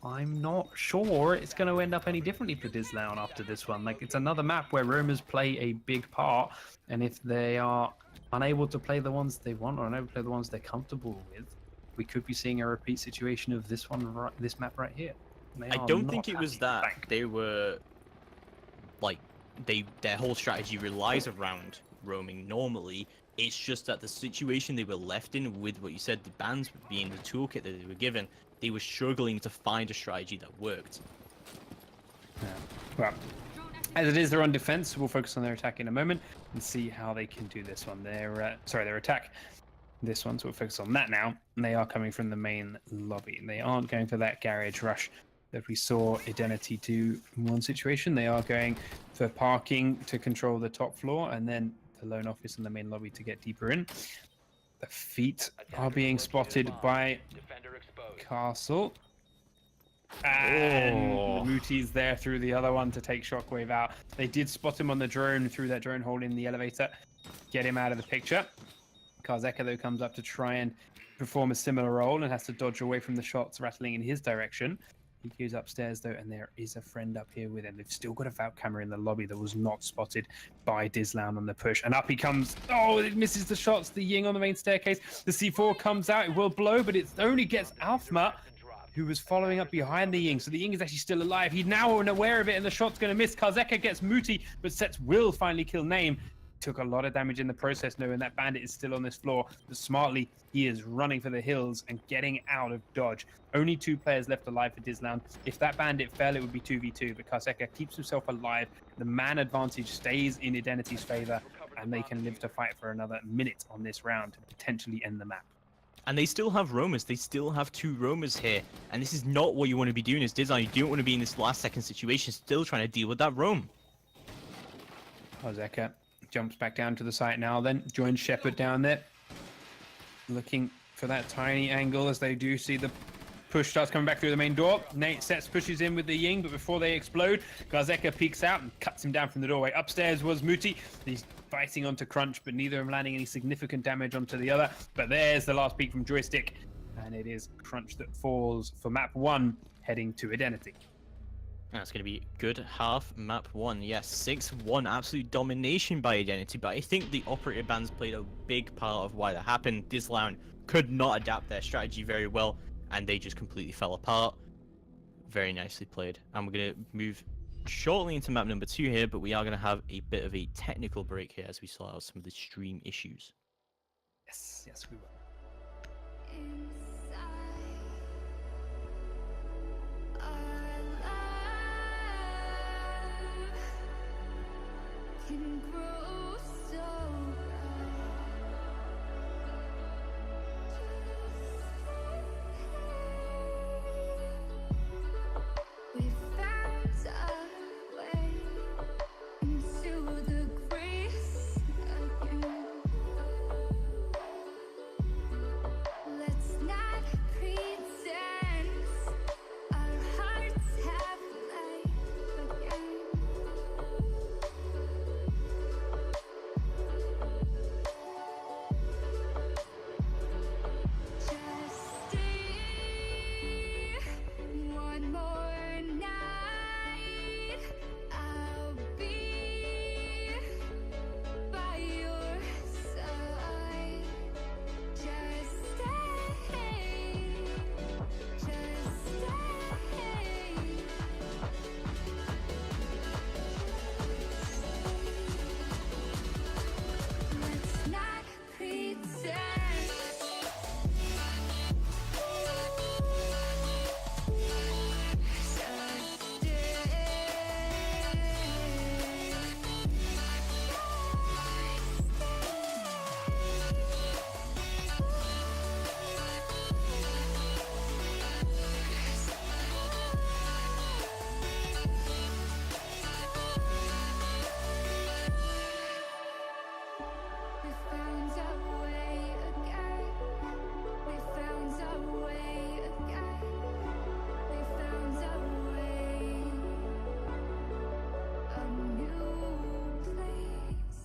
I'm not sure it's going to end up any differently for Dizlown after this one. Like, it's another map where roamers play a big part, and if they are unable to play the ones they want or unable to play the ones they're comfortable with, we could be seeing a repeat situation of this one, this map right here. I don't think it was that Bank. they were like their whole strategy relies around roaming normally. It's just that the situation they were left in with what you said, the bans being the toolkit that they were given, they were struggling to find a strategy that worked. Well, as it is, they're on defense. We'll focus on their attack in a moment and see how they can do this one. Their attack. This one, so we'll focus on that now. And they are coming from the main lobby. And they aren't going for that garage rush that we saw Edenity do in one situation. They are going for parking to control the top floor and then the lone office in the main lobby to get deeper in. The feet are being spotted by Defender exposed. Castle. And Mooty's there through the other one to take Shockwave out. They did spot him on the drone through that drone hole in the elevator. Get him out of the picture. Karzeka, though, comes up to try and perform a similar role and has to dodge away from the shots rattling in his direction. He goes upstairs, though, and there is a friend up here with him. They've still got a Valk camera in the lobby that was not spotted by Dizlown on the push. And up he comes. Oh, it misses the shots. The Ying on the main staircase. The C4 comes out. It will blow, but it only gets Alfma, who was following up behind the Ying. So the Ying is actually still alive. He's now unaware of it, and the shot's going to miss. Karzeka gets Mooty, but Sets will finally kill Name. Took a lot of damage in the process, knowing that bandit is still on this floor. But smartly, he is running for the hills and getting out of dodge. Only 2 players left alive for Dizlown. If that bandit fell, it would be 2v2, but Karzeka keeps himself alive. The man advantage stays in Identity's favor, and they can live to fight for another minute on this round to potentially end the map. And they still have roamers. They still have 2 roamers here. And this is not what you want to be doing as Dizlown. You don't want to be in this last second situation, still trying to deal with that roam. Karzeka jumps back down to the site now, then joins Shepard down there, looking for that tiny angle as they do see the push starts coming back through the main door. Nate Sets pushes in with the Ying, but before they explode, Karzeka peeks out and cuts him down from the doorway. Upstairs was Mooty. He's fighting onto Crunch, but neither of them landing any significant damage onto the other. But there's the last peek from Joystick, and it is Crunch that falls for map 1, heading to Identity. That's going to be good half map 1. Yes, 6-1, absolute domination by Identity, but I think the operator bans played a big part of why that happened. Dizlown could not adapt their strategy very well, and they just completely fell apart. Very nicely played. And we're going to move shortly into map number 2 here, but we are going to have a bit of a technical break here as we sort out some of the stream issues. Yes, we will. Inside our love can grow so bright. We found our way into the grace again. Let's not pretend our hearts have life again. Just stay one more night. I'll be by your side. Just stay. Just stay. Let's not pretend. Just We found our way again. We found our way again. We found our way. A new place.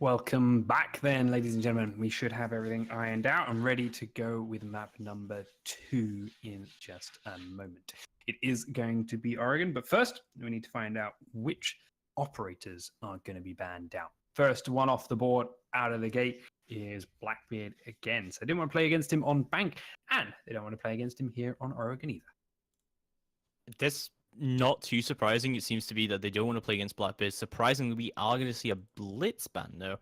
Welcome back then, ladies and gentlemen. We should have everything ironed out and ready to go with map number 2 in just a moment. It is going to be Oregon, but first we need to find out which operators are going to be banned out. First one off the board out of the gate is Blackbeard again. So they didn't want to play against him on Bank, and they don't want to play against him here on Oregon either. This not too surprising. It seems to be that they don't want to play against Blackbeard. Surprisingly, we are going to see a Blitz ban though.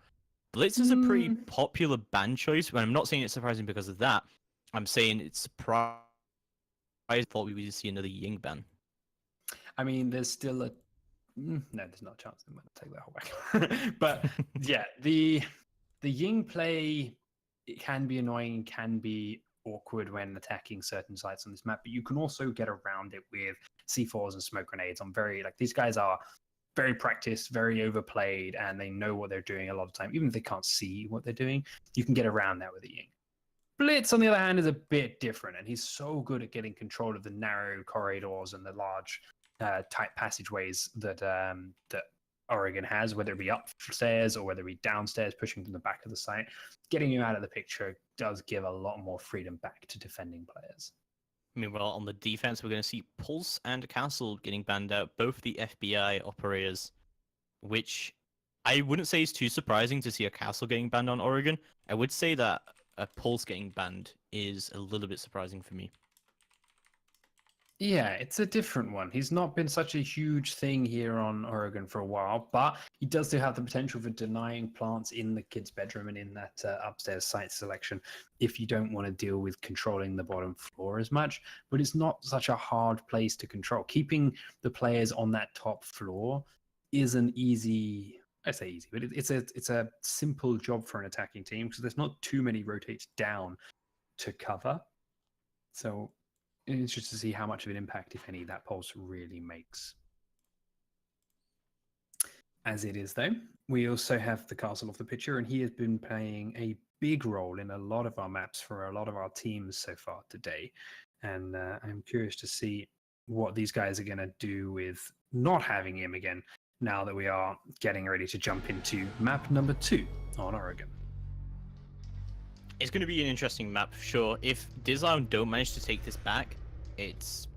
Blitz is a pretty popular ban choice. But I'm not saying it's surprising because of that. I'm saying it's surprising. I thought we would see another Ying ban. I mean, there's still a no, there's not a chance I'm going to take that whole back. But yeah, the Ying play, it can be annoying, can be awkward when attacking certain sites on this map, but you can also get around it with C4s and smoke grenades. On very these guys are very practiced, very overplayed, and they know what they're doing a lot of time. Even if they can't see what they're doing, you can get around that with the Ying. Blitz, on the other hand, is a bit different, and he's so good at getting control of the narrow corridors and the large, tight passageways that Oregon has, whether it be upstairs or whether it be downstairs, pushing from the back of the site. Getting you out of the picture does give a lot more freedom back to defending players. Meanwhile, on the defense, we're going to see Pulse and Castle getting banned out, both the FBI operators, which I wouldn't say is too surprising to see a Castle getting banned on Oregon. I would say that a Pulse getting banned is a little bit surprising for me. Yeah, it's a different one. He's not been such a huge thing here on Oregon for a while, but he does still have the potential for denying plants in the kid's bedroom and in that upstairs site selection if you don't want to deal with controlling the bottom floor as much. But it's not such a hard place to control. Keeping the players on that top floor is an easy, I say easy, but it's a simple job for an attacking team because there's not too many rotates down to cover. So it's just to see how much of an impact, if any, that pulse really makes. As it is, though, we also have the Castle off the picture, and he has been playing a big role in a lot of our maps for a lot of our teams so far today. And I'm curious to see what these guys are going to do with not having him again, now that we are getting ready to jump into map number 2 on Oregon. It's going to be an interesting map, for sure. If Dizlown don't manage to take this back, it's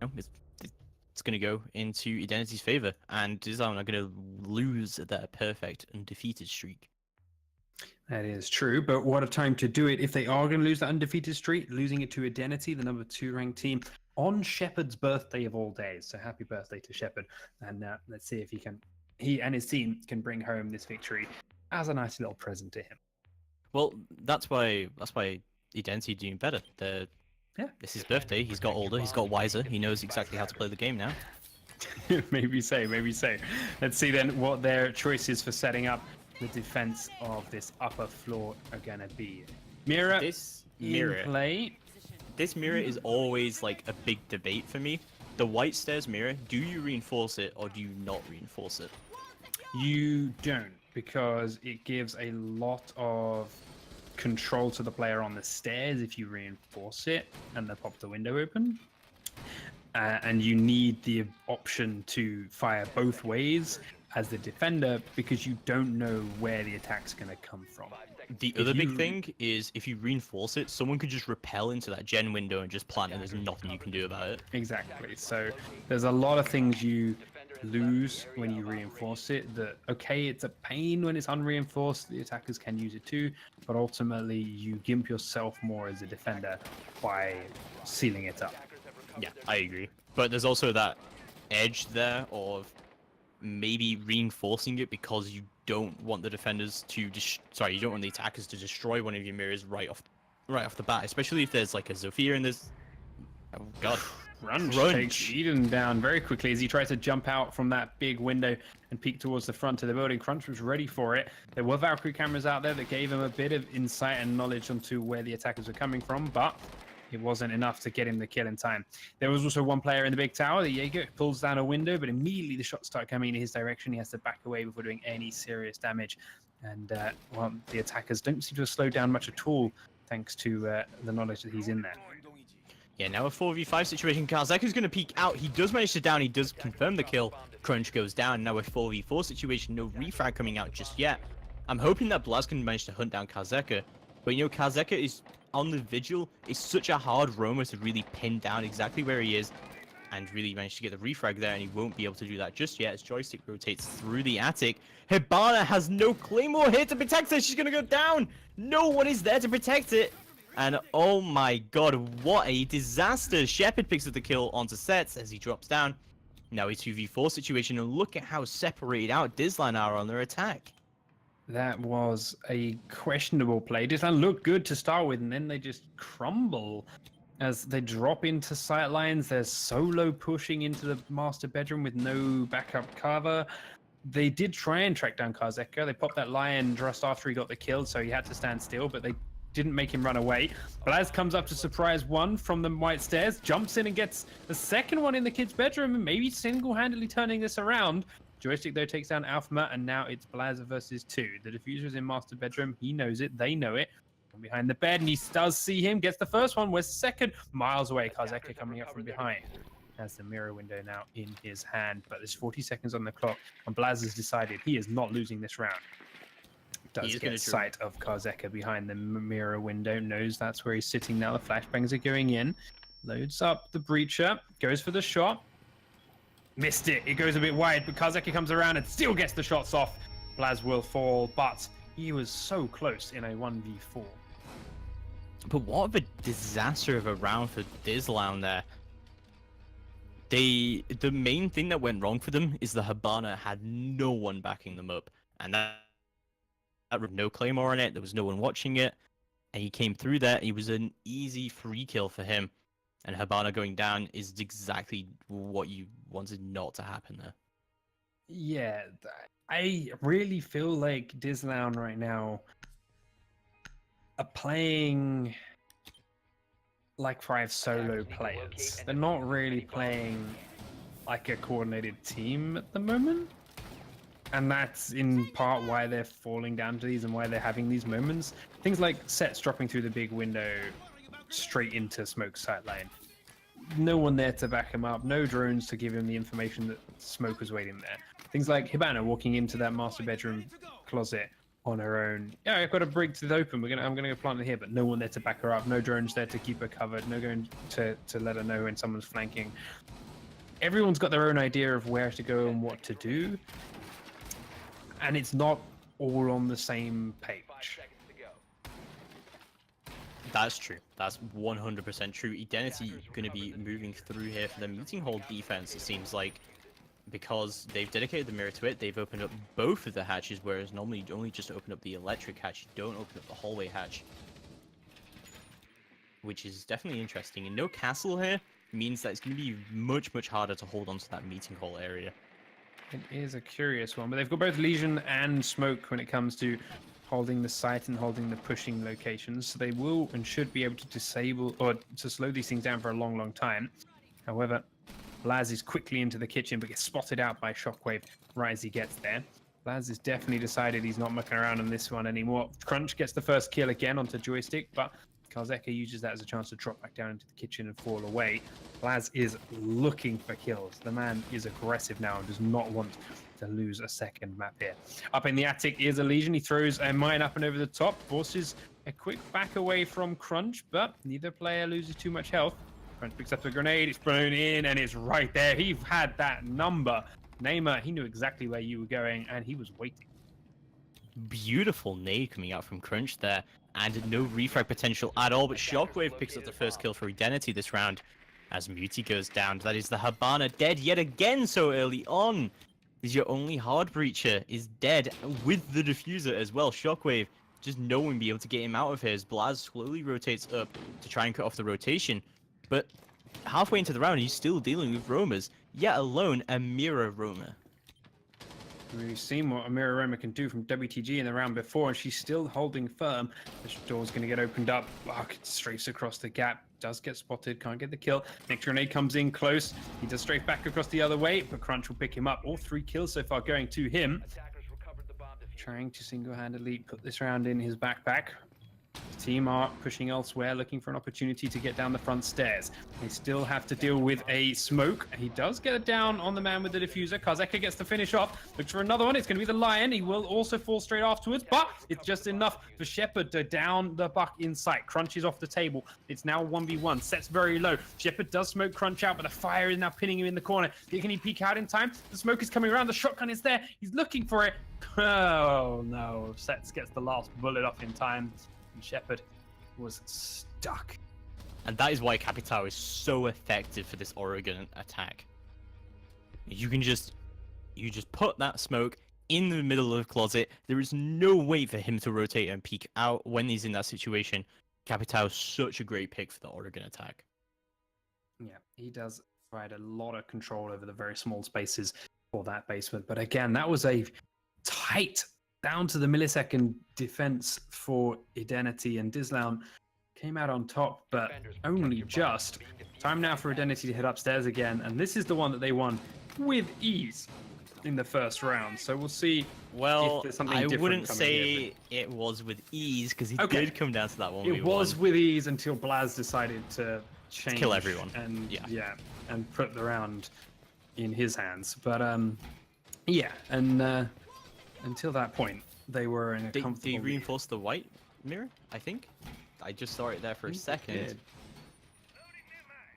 going to go into Edenity's favor, and Dizlown are going to lose their perfect undefeated streak. That is true, but what a time to do it if they are going to lose that undefeated streak, losing it to Edenity, the number 2 ranked team, on Shepard's birthday of all days. So happy birthday to Shepard, and let's see if he and his team can bring home this victory as a nice little present to him. Well, that's why Edenity doing better. This is his birthday. He's got older. He's got wiser. He knows exactly how to play the game now. Maybe so. Let's see then what their choices for setting up the defense of this upper floor are gonna be. Mirror. This in mirror. play. This mirror is always like a big debate for me. The white stairs mirror. Do you reinforce it or do you not reinforce it? You don't, because it gives a lot of control to the player on the stairs if you reinforce it and they pop the window open. And you need the option to fire both ways as the defender because you don't know where the attack's going to come from. The other big thing is if you reinforce it, someone could just rappel into that gen window and just plant, and there's nothing you can do about it. Exactly. So there's a lot of things you lose when you reinforce it. That okay, it's a pain when it's unreinforced. The attackers can use it too, but ultimately you gimp yourself more as a defender by sealing it up. Yeah, I agree. But there's also that edge there of maybe reinforcing it because you don't want the defenders to you don't want the attackers to destroy one of your mirrors right off the bat, especially if there's like a Zofia in this. Oh god. Crunch takes Eden down very quickly as he tries to jump out from that big window and peek towards the front of the building. Crunch was ready for it. There were Valkyrie cameras out there that gave him a bit of insight and knowledge onto where the attackers were coming from, but it wasn't enough to get him the kill in time. There was also one player in the big tower, the Jaeger, pulls down a window, but immediately the shots start coming in his direction. He has to back away before doing any serious damage. And the attackers don't seem to have slowed down much at all, thanks to the knowledge that he's in there. Yeah, now a 4v5 situation. Karzeku's going to peek out. He does manage to down. He does confirm the kill. Crunch goes down. Now a 4v4 situation. No refrag coming out just yet. I'm hoping that Blaz can manage to hunt down Kazeka. But you know, Kazeka is on the vigil. It's such a hard roamer to really pin down exactly where he is and really manage to get the refrag there, and he won't be able to do that just yet as Joystick rotates through the attic. Hibana has no claymore here to protect her. She's going to go down. No one is there to protect it. And oh my god, what a disaster. Shepard picks up the kill onto Sets as he drops down. Now a 2v4 situation, and look at how separated out Dizlown are on their attack. That was a questionable play. Dizlown looked good to start with, and then they just crumble as they drop into sight lines. They're solo pushing into the master bedroom with no backup cover. They did try and track down Kazeka. They popped that lion just after he got the kill, so he had to stand still, but they didn't make him run away. Blaz comes up to surprise one from the white stairs, jumps in and gets the second one in the kid's bedroom, and maybe single-handedly turning this around. Joystick, though, takes down Alpha, and now it's Blaz versus 2. The diffuser is in master bedroom. He knows it. They know it. From behind the bed, and he does see him. Gets the first one. We're second. Miles away. Kazeka coming up from behind. Has the mirror window now in his hand, but there's 40 seconds on the clock, and Blaz has decided he is not losing this round. Does get sight of Kazeka behind the mirror window, knows that's where he's sitting now. The flashbangs are going in. Loads up the breacher, goes for the shot. Missed it. It goes a bit wide, but Kazeka comes around and still gets the shots off. Blaz will fall, but he was so close in a 1v4. But what of a disaster of a round for Dizlown there. The main thing that went wrong for them is the Hibana had no one backing them up, and that with no claymore on it, there was no one watching it, and he came through there. It was an easy free kill for him, and Hibana going down is exactly what you wanted not to happen there. Yeah, I really feel like Dizlown right now are playing like 5 solo players. They're not really playing like a coordinated team at the moment. And that's in part why they're falling down to these and why they're having these moments. Things like Sets dropping through the big window straight into Smoke sightline. No one there to back him up. No drones to give him the information that Smoke was waiting there. Things like Hibana walking into that master bedroom closet on her own. Yeah, I've got a brig to the open. I'm gonna go plant it here, but no one there to back her up. No drones there to keep her covered. No going to let her know when someone's flanking. Everyone's got their own idea of where to go and what to do. And it's not all on the same page. That's true. That's 100% true. Identity going to be moving through here for the meeting hall defense, it seems like, because they've dedicated the mirror to it. They've opened up both of the hatches, whereas normally you only just open up the electric hatch. You don't open up the hallway hatch, which is definitely interesting. And no castle here means that it's going to be much, much harder to hold on to that meeting hall area. It is a curious one, but they've got both Legion and Smoke when it comes to holding the site and holding the pushing locations. So they will and should be able to disable or to slow these things down for a long, long time. However, Blaz is quickly into the kitchen, but gets spotted out by Shockwave right as he gets there. Blaz has definitely decided he's not mucking around on this one anymore. Crunch gets the first kill again onto Joystick, but Kazeka uses that as a chance to drop back down into the kitchen and fall away. Blaz is looking for kills. The man is aggressive now and does not want to lose a second map here. Up in the attic is a Legion. He throws a mine up and over the top, forces a quick back away from Crunch, but neither player loses too much health. Crunch picks up the grenade, it's blown in, and it's right there. He had that number. Neymar, he knew exactly where you were going, and he was waiting. Beautiful nade coming out from Crunch there, and no refrag potential at all, but Shockwave picks up the first kill for Edenity this round as Muti goes down. That is the Hibana dead yet again so early on. Is your only hard breacher is dead with the diffuser as well. Shockwave, just no one be able to get him out of here as Blaz slowly rotates up to try and cut off the rotation. But halfway into the round, he's still dealing with roamers, yet alone a mirror roamer. We've seen what Amira Roma can do from WTG in the round before, and she's still holding firm. The door's going to get opened up. Bark strafes across the gap. Does get spotted. Can't get the kill. Next grenade comes in close. He does strafe back across the other way, but Crunch will pick him up. All 3 kills so far going to him. Trying to single-handedly put this round in his backpack. team are pushing elsewhere, looking for an opportunity to get down the front stairs. They still have to deal with a smoke. He does get it down on the man with the diffuser. Kazeka gets the finish off. Looks for another one. It's going to be the Lion. He will also fall straight afterwards, but it's just enough for Shepard to down the buck in sight. Crunch is off the table. It's now 1v1. Sets very low. Shepard does smoke Crunch out, but the fire is now pinning him in the corner. Can he peek out in time? The smoke is coming around. The shotgun is there. He's looking for it. Oh no. Sets gets the last bullet off in time. And Shepard was stuck. And that is why Capitao is so effective for this Oregon attack. You just put that smoke in the middle of the closet. There is no way for him to rotate and peek out when he's in that situation. Capitao is such a great pick for the Oregon attack. Yeah, he does provide a lot of control over the very small spaces for that basement. But again, that was a tight, down to the millisecond defense for Edenity, and Dizlown came out on top, but only just. Time now for Edenity to head upstairs again, and this is the one that they won with ease in the first round. So we'll see. Well, if there's something I different wouldn't coming here, say it was with ease, because he Okay. did come down to that one. It was with ease until Blaz decided to change, kill everyone. and Yeah. and put the round in his hands. But yeah, and until that point, they were in a They comfortable lead. reinforced the white mirror, I think. I just saw it there for a second.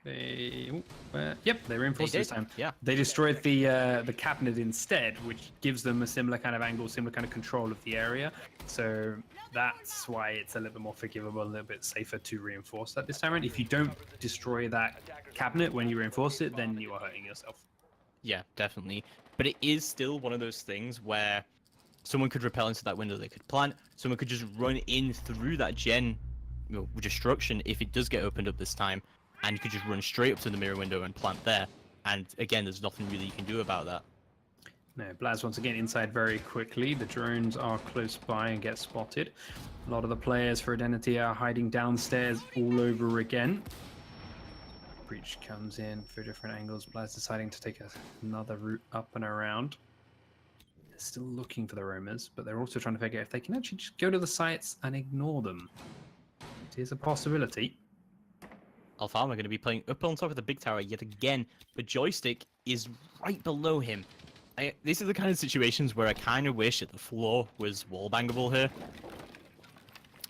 Yep, they reinforced They this did, time. yeah. They destroyed the cabinet instead, which gives them a similar kind of angle, similar kind of control of the area. So that's why it's a little bit more forgivable, a little bit safer to reinforce that this time around. If you don't destroy that cabinet when you reinforce it, then you are hurting yourself. Yeah, definitely. But it is still one of those things where someone could repel into that window, they could plant, someone could just run in through that gen destruction if it does get opened up this time, and you could just run straight up to the mirror window and plant there. And again, there's nothing really you can do about that. No, Blaz once again inside very quickly. The drones are close by and get spotted. A lot of the players for Identity are hiding downstairs all over again. Breach comes in for different angles. Blaz deciding to take another route up and around. They're still looking for the roamers, but they're also trying to figure out if they can actually just go to the sites and ignore them. It is a possibility. Alfama going to be playing up on top of the big tower yet again. The joystick is right below him. These are the kind of situations where I kind of wish that the floor was wall-bangable here.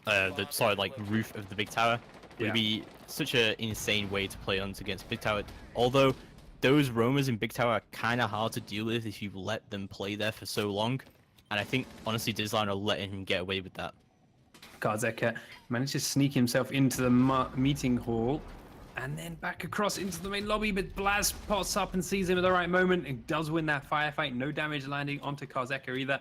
The roof of the big tower. It would be such an insane way to play Hunt against big tower. Although those roamers in big tower are kind of hard to deal with if you let them play there for so long. And I think honestly Dizlown are letting him get away with that. Karzeka managed to sneak himself into the meeting hall and then back across into the main lobby, but Blaz pops up and sees him at the right moment and does win that firefight. No damage landing onto Karzeka either.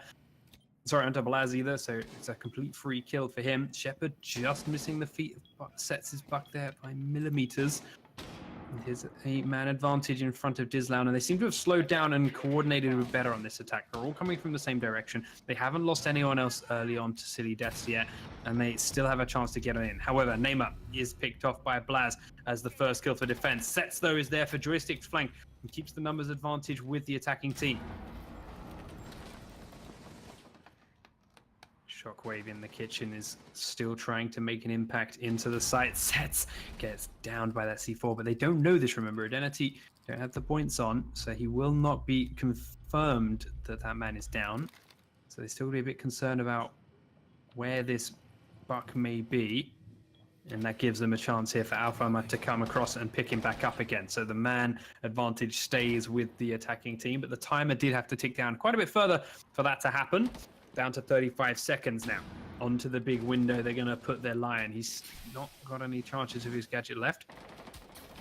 Sorry, onto Blaz either, so it's a complete free kill for him. Shepard just missing the feet, sets his buck there by millimeters. There's a man advantage in front of Dizlown, and they seem to have slowed down and coordinated a bit better on this attack. They're all coming from the same direction. They haven't lost anyone else early on to silly deaths yet, and they still have a chance to get in. However, Neymar is picked off by Blaz as the first kill for defense. Sets, though, is there for joystick flank and keeps the numbers advantage with the attacking team. Shockwave in the kitchen is still trying to make an impact into the site. Sets gets downed by that C4, but they don't know this, remember. Identity don't have the points on, so he will not be confirmed that that man is down. So they still be a bit concerned about where this buck may be. And that gives them a chance here for Alfama to come across and pick him back up again. So the man advantage stays with the attacking team, but the timer did have to tick down quite a bit further for that to happen. Down to 35 seconds now. Onto the big window, they're going to put their Lion. He's not got any charges of his gadget left.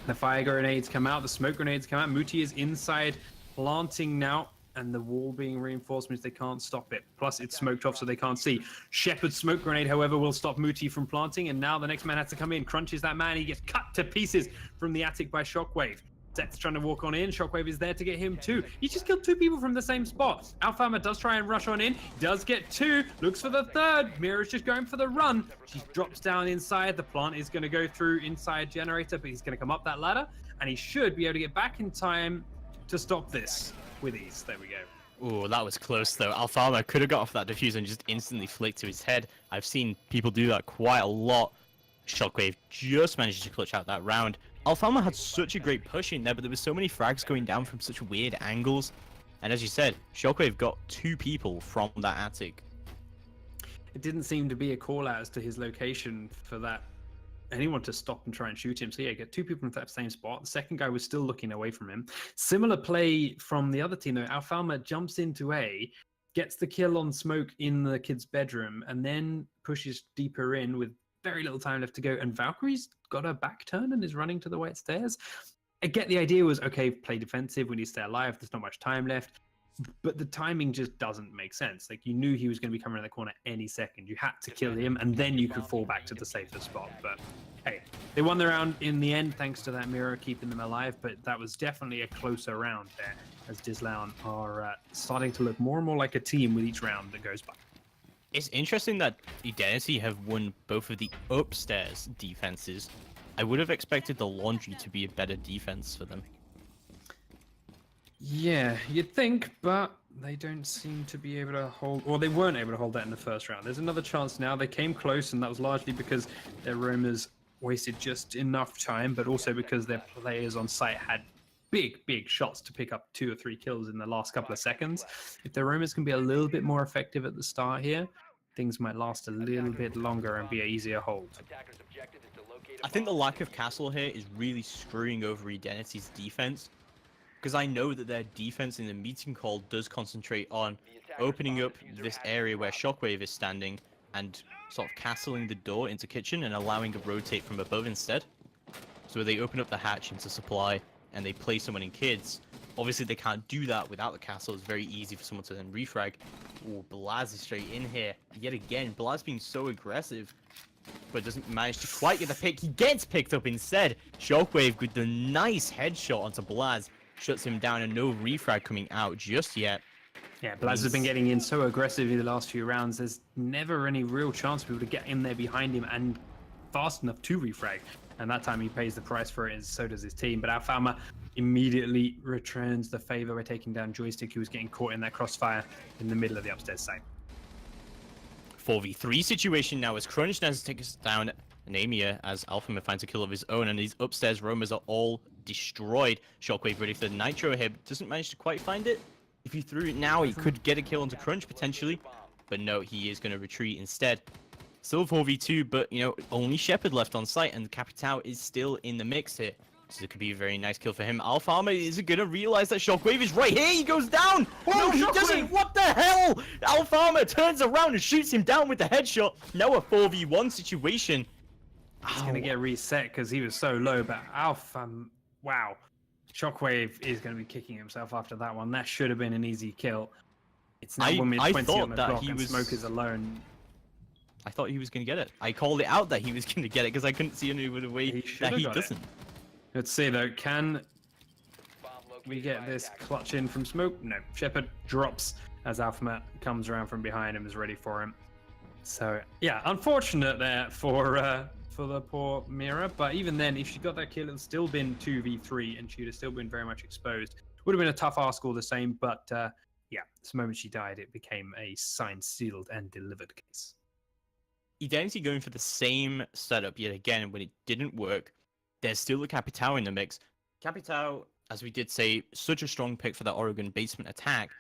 The fire grenades come out, the smoke grenades come out. Muti is inside planting now, and the wall being reinforced means they can't stop it. Plus, it's smoked off so they can't see. Shepard's smoke grenade, however, will stop Muti from planting, and now the next man has to come in. Crunches that man, he gets cut to pieces from the attic by Shockwave. Set's trying to walk on in. Shockwave is there to get him too. He just killed two people from the same spot. Alfama does try and rush on in. Does get two. Looks for the third. Mira's just going for the run. She drops down inside. The plant is going to go through inside generator, but he's going to come up that ladder, and he should be able to get back in time to stop this with ease. There we go. Ooh, that was close though. Alfama could have got off that diffuser and just instantly flicked to his head. I've seen people do that quite a lot. Shockwave just managed to clutch out that round. Alfama had such a great push in there, but there were so many frags going down from such weird angles. And as you said, Shockwave got 2 people from that attic. It didn't seem to be a call out as to his location for that anyone to stop and try and shoot him. So yeah, get 2 people in that same spot. The second guy was still looking away from him. Similar play from the other team though. Alfama jumps into A, gets the kill on Smoke in the kid's bedroom, and then pushes deeper in with very little time left to go. And Valkyrie's got a back turn and is running to the white stairs. I get the idea was, okay, play defensive, we need to stay alive, there's not much time left. But the timing just doesn't make sense. Like, you knew he was going to be coming around the corner any second. You had to kill him, and then you could fall back to the safer spot. But hey, they won the round in the end thanks to that mirror keeping them alive. But that was definitely a closer round there, as Dizlown are starting to look more and more like a team with each round that goes by. It's interesting that Edenity have won both of the upstairs defenses. I would have expected the laundry to be a better defense for them. Yeah, you'd think, but they don't seem to be able to hold, or they weren't able to hold that in the first round. There's another chance now. They came close, and that was largely because their roamers wasted just enough time, but also because their players on site had big shots to pick up 2 or 3 kills in the last couple of seconds. If their roamers can be a little bit more effective at the start here, things might last a little bit longer and be an easier hold. I think the lack of castle here is really screwing over Edenity's defense. Because I know that their defense in the meeting call does concentrate on opening up this area where Shockwave is standing and sort of castling the door into kitchen and allowing a rotate from above instead. So they open up the hatch into supply and they play someone in kids. Obviously they can't do that without the castle. It's very easy for someone to then refrag. Oh, Blaz is straight in here. Yet again, Blaz being so aggressive, but doesn't manage to quite get the pick. He gets picked up instead. Shockwave with the nice headshot onto Blaz. Shuts him down and no refrag coming out just yet. Yeah, Blaz has been getting in so aggressive in the last few rounds. There's never any real chance for people to get in there behind him and fast enough to refrag. And that time he pays the price for it, and so does his team. But Alfama immediately returns the favor by taking down Joystick, who was getting caught in that crossfire in the middle of the upstairs site. 4v3 situation now as Crunch now takes down Namia as Alfama finds a kill of his own, and these upstairs roamers are all destroyed. Shockwave ready for the nitro here, but doesn't manage to quite find it. If he threw it now, he could get a kill onto Crunch potentially, but no, he is going to retreat instead. Still 4v2, but you know, only Shepard left on site, and Capitao is still in the mix here. So it could be a very nice kill for him. Alfama isn't going to realize that Shockwave is right here. He goes down. No, he doesn't. What the hell? Alfama turns around and shoots him down with the headshot. Now a 4v1 situation. He's going to get reset because he was so low, but wow. Shockwave is going to be kicking himself after that one. That should have been an easy kill. It's now 1 minute 20 on the clock and Smoke is alone. I thought he was going to get it. I called it out that he was going to get it because I couldn't see any other way that he doesn't. Let's see though, can we get this clutch in from Smoke? No, Shepard drops as Alphamat comes around from behind him, is ready for him. So yeah, unfortunate there for the poor Mira, but even then, if she got that kill, it would still been 2v3 and she'd have still been very much exposed. Would have been a tough ask all the same, but yeah, the moment she died, it became a signed, sealed, and delivered case. Edenity going for the same setup yet again when it didn't work. There's still a Capitao in the mix. Capitao, as we did say, such a strong pick for that Oregon basement attack.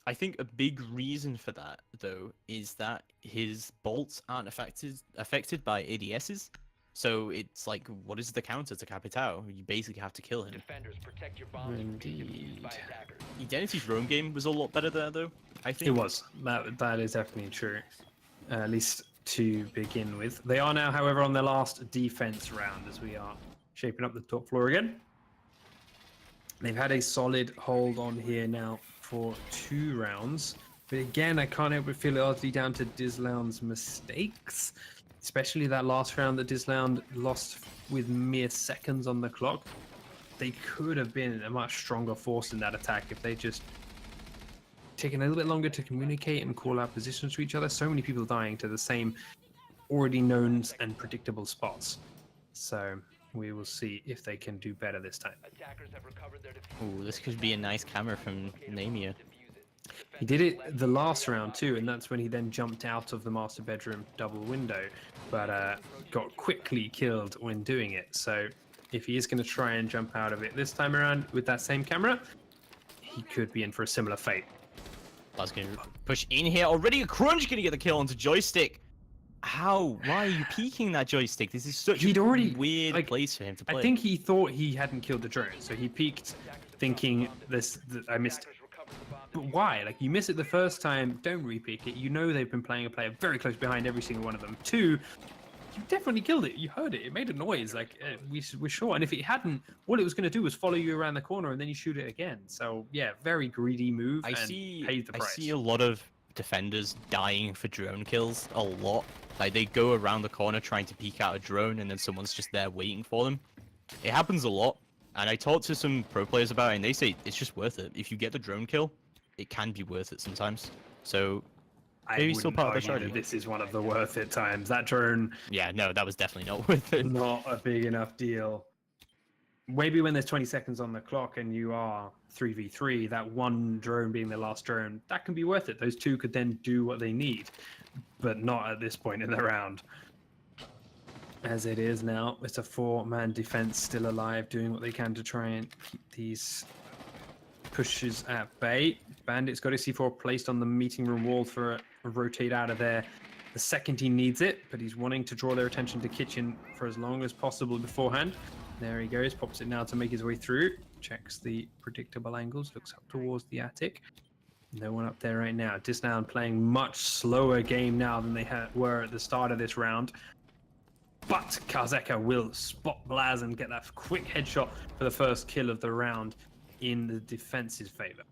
I think a big reason for that, though, is that his bolts aren't affected by ADSs. So it's like, what is the counter to Capitao? You basically have to kill him. Defenders, protect your bombs from being used by attackers. Edenity's roam game was a lot better there, though, I think. It was. That is definitely true. At least to begin with. They are now, however, on their last defense round as we are shaping up the top floor again. They've had a solid hold on here now for 2 rounds. But again, I can't help but feel it largely down to Dizlown's mistakes. Especially that last round that Dizlown lost with mere seconds on the clock. They could have been a much stronger force in that attack if they just taken a little bit longer to communicate and call out positions to each other. So many people dying to the same already known and predictable spots. So we will see if they can do better this time. Attackers have recovered their Ooh, this could be a nice camera from Namia. He did it the last round too, and that's when he then jumped out of the master bedroom double window, but got quickly killed when doing it. So if he is going to try and jump out of it this time around with that same camera, he could be in for a similar fate. That's going to push in here. Already a Crunch going to get the kill onto Joystick. How? Why are you peeking that Joystick? This is such He'd a already, weird like, place for him to play. I think he thought he hadn't killed the drone, so he peeked thinking I missed it. But why? Like, you miss it the first time, don't re-peek it. You know they've been playing a player very close behind every single one of them. Two, you definitely killed it. You heard it. It made a noise. Like, we're sure. And if it hadn't, all it was going to do was follow you around the corner and then you shoot it again. So, yeah, very greedy move I and see, paid the I price. see a lot of defenders dying for drone kills. A lot. Like, they go around the corner trying to peek out a drone and then someone's just there waiting for them. It happens a lot. And I talked to some pro players about it and they say it's just worth it. If you get the drone kill, it can be worth it sometimes. So maybe still part of the strategy. This is one of the worth it times. That drone, Yeah, no, that was definitely not worth it. not a big enough deal. Maybe when there's 20 seconds on the clock and you are 3v3, that one drone being the last drone, that can be worth it. Those two could then do what they need, but not at this point in the round. As it is now, it's a 4-man defense still alive, doing what they can to try and keep these pushes at bay. Bandit's got his C4 placed on the meeting room wall for a rotate out of there the second he needs it, but he's wanting to draw their attention to kitchen for as long as possible beforehand. There he goes, pops it now to make his way through, checks the predictable angles, looks up towards the attic. No one up there right now. Dizlown playing much slower game now than they were at the start of this round. But Karzeka will spot Blaz and get that quick headshot for the first kill of the round in the defense's favor.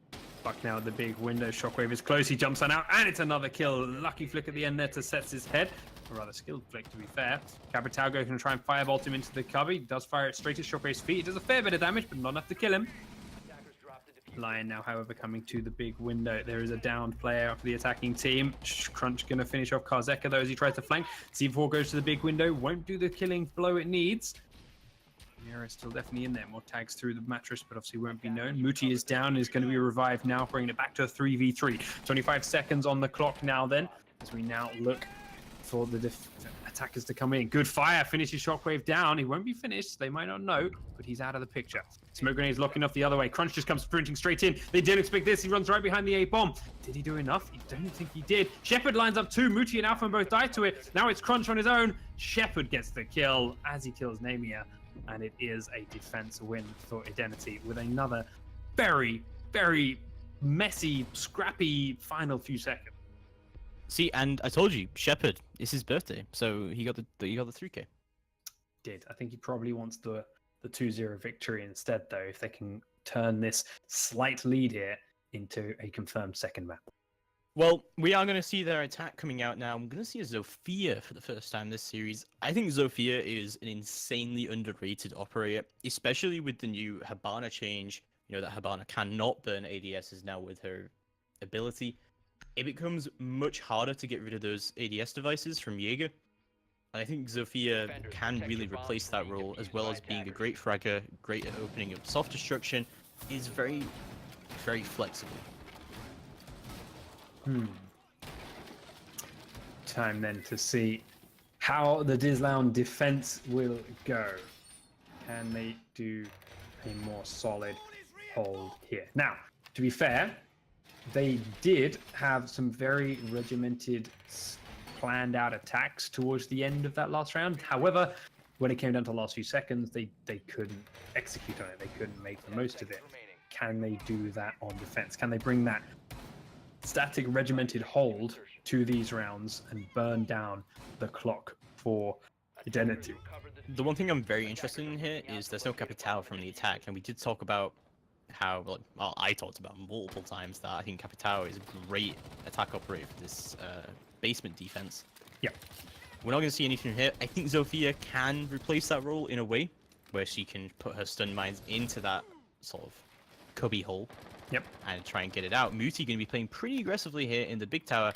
Buck now at the big window. Shockwave is close. He jumps on out, and it's another kill. Lucky flick at the end there to set his head. A rather skilled flick, to be fair. Capitago can try and firebolt him into the cubby. He does fire it straight at Shockwave's feet. It does a fair bit of damage, but not enough to kill him. Lion now, however, coming to the big window. There is a downed player for the attacking team. Crunch going to finish off Karzeka, though, as he tries to flank. C4 goes to the big window. Won't do the killing blow it needs. Mira is still definitely in there. More tags through the mattress, but obviously won't be known. Muti is down, is going to be revived now, bringing it back to a 3v3. 25 seconds on the clock now then, as we now look for the attackers to come in. Good fire, finishes Shockwave down. He won't be finished, they might not know, but he's out of the picture. Smoke grenades locking off the other way. Crunch just comes sprinting straight in. They didn't expect this. He runs right behind the A-bomb. Did he do enough? I don't think he did. Shepard lines up too. Muti and Alpha both die to it. Now it's Crunch on his own. Shepard gets the kill as he kills Namia. And it is a defense win for Edenity with another very, very messy, scrappy final few seconds. See, and I told you, Shepard, it's his birthday, so he got the 3K. I think he probably wants the 2-0 victory instead, though, if they can turn this slight lead here into a confirmed second map. Well, we are going to see their attack coming out now. I'm going to see a Zofia for the first time this series. I think Zofia is an insanely underrated operator, especially with the new Habana change. You know that Habana cannot burn ADSs now with her ability. It becomes much harder to get rid of those ADS devices from Jaeger. And I think Zofia can really replace that role, as well as being a great fragger, great at opening up soft destruction, is very, very flexible. Time then to see how the Dizlown defense will go. Can they do a more solid hold here? Now, to be fair, they did have some very regimented, planned out attacks towards the end of that last round. However, when it came down to the last few seconds, they couldn't execute on it. They couldn't make the most of it. Can they do that on defense? Can they bring that static regimented hold to these rounds and burn down the clock for Edenity? The one thing I'm very interested in here is there's no Capital from the attack, and we did talk about how, well, I talked about multiple times that I think Capital is a great attack operator for this basement defense. Yeah. We're not going to see anything here. I think Zofia can replace that role in a way where she can put her stun mines into that sort of cubby hole. Yep. And try and get it out. Muti going to be playing pretty aggressively here in the big tower.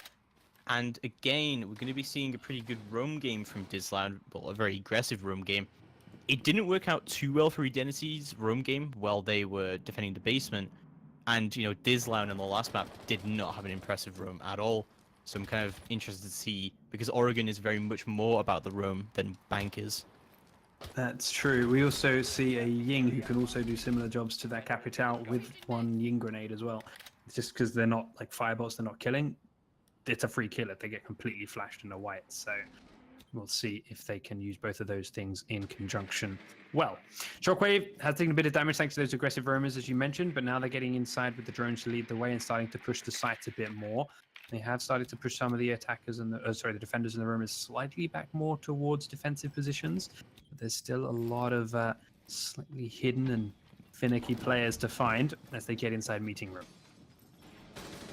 And again, we're going to be seeing a pretty good roam game from Dizlown. Well, a very aggressive roam game. It didn't work out too well for Edenity's roam game while they were defending the basement. And, you know, Dizlown in the last map did not have an impressive roam at all. So I'm kind of interested to see, because Oregon is very much more about the roam than Bank is. That's true. We also see a Ying who can also do similar jobs to their Capital with one Ying grenade as well. It's just because they're not like firebots, they're not killing. It's a free kill if they get completely flashed in a white. So we'll see if they can use both of those things in conjunction. Well, Shockwave has taken a bit of damage thanks to those aggressive roamers, as you mentioned, but now they're getting inside with the drones to lead the way and starting to push the sites a bit more. They have started to push some of the attackers and the defenders in the roomers slightly back more towards defensive positions. But there's still a lot of slightly hidden and finicky players to find as they get inside meeting room.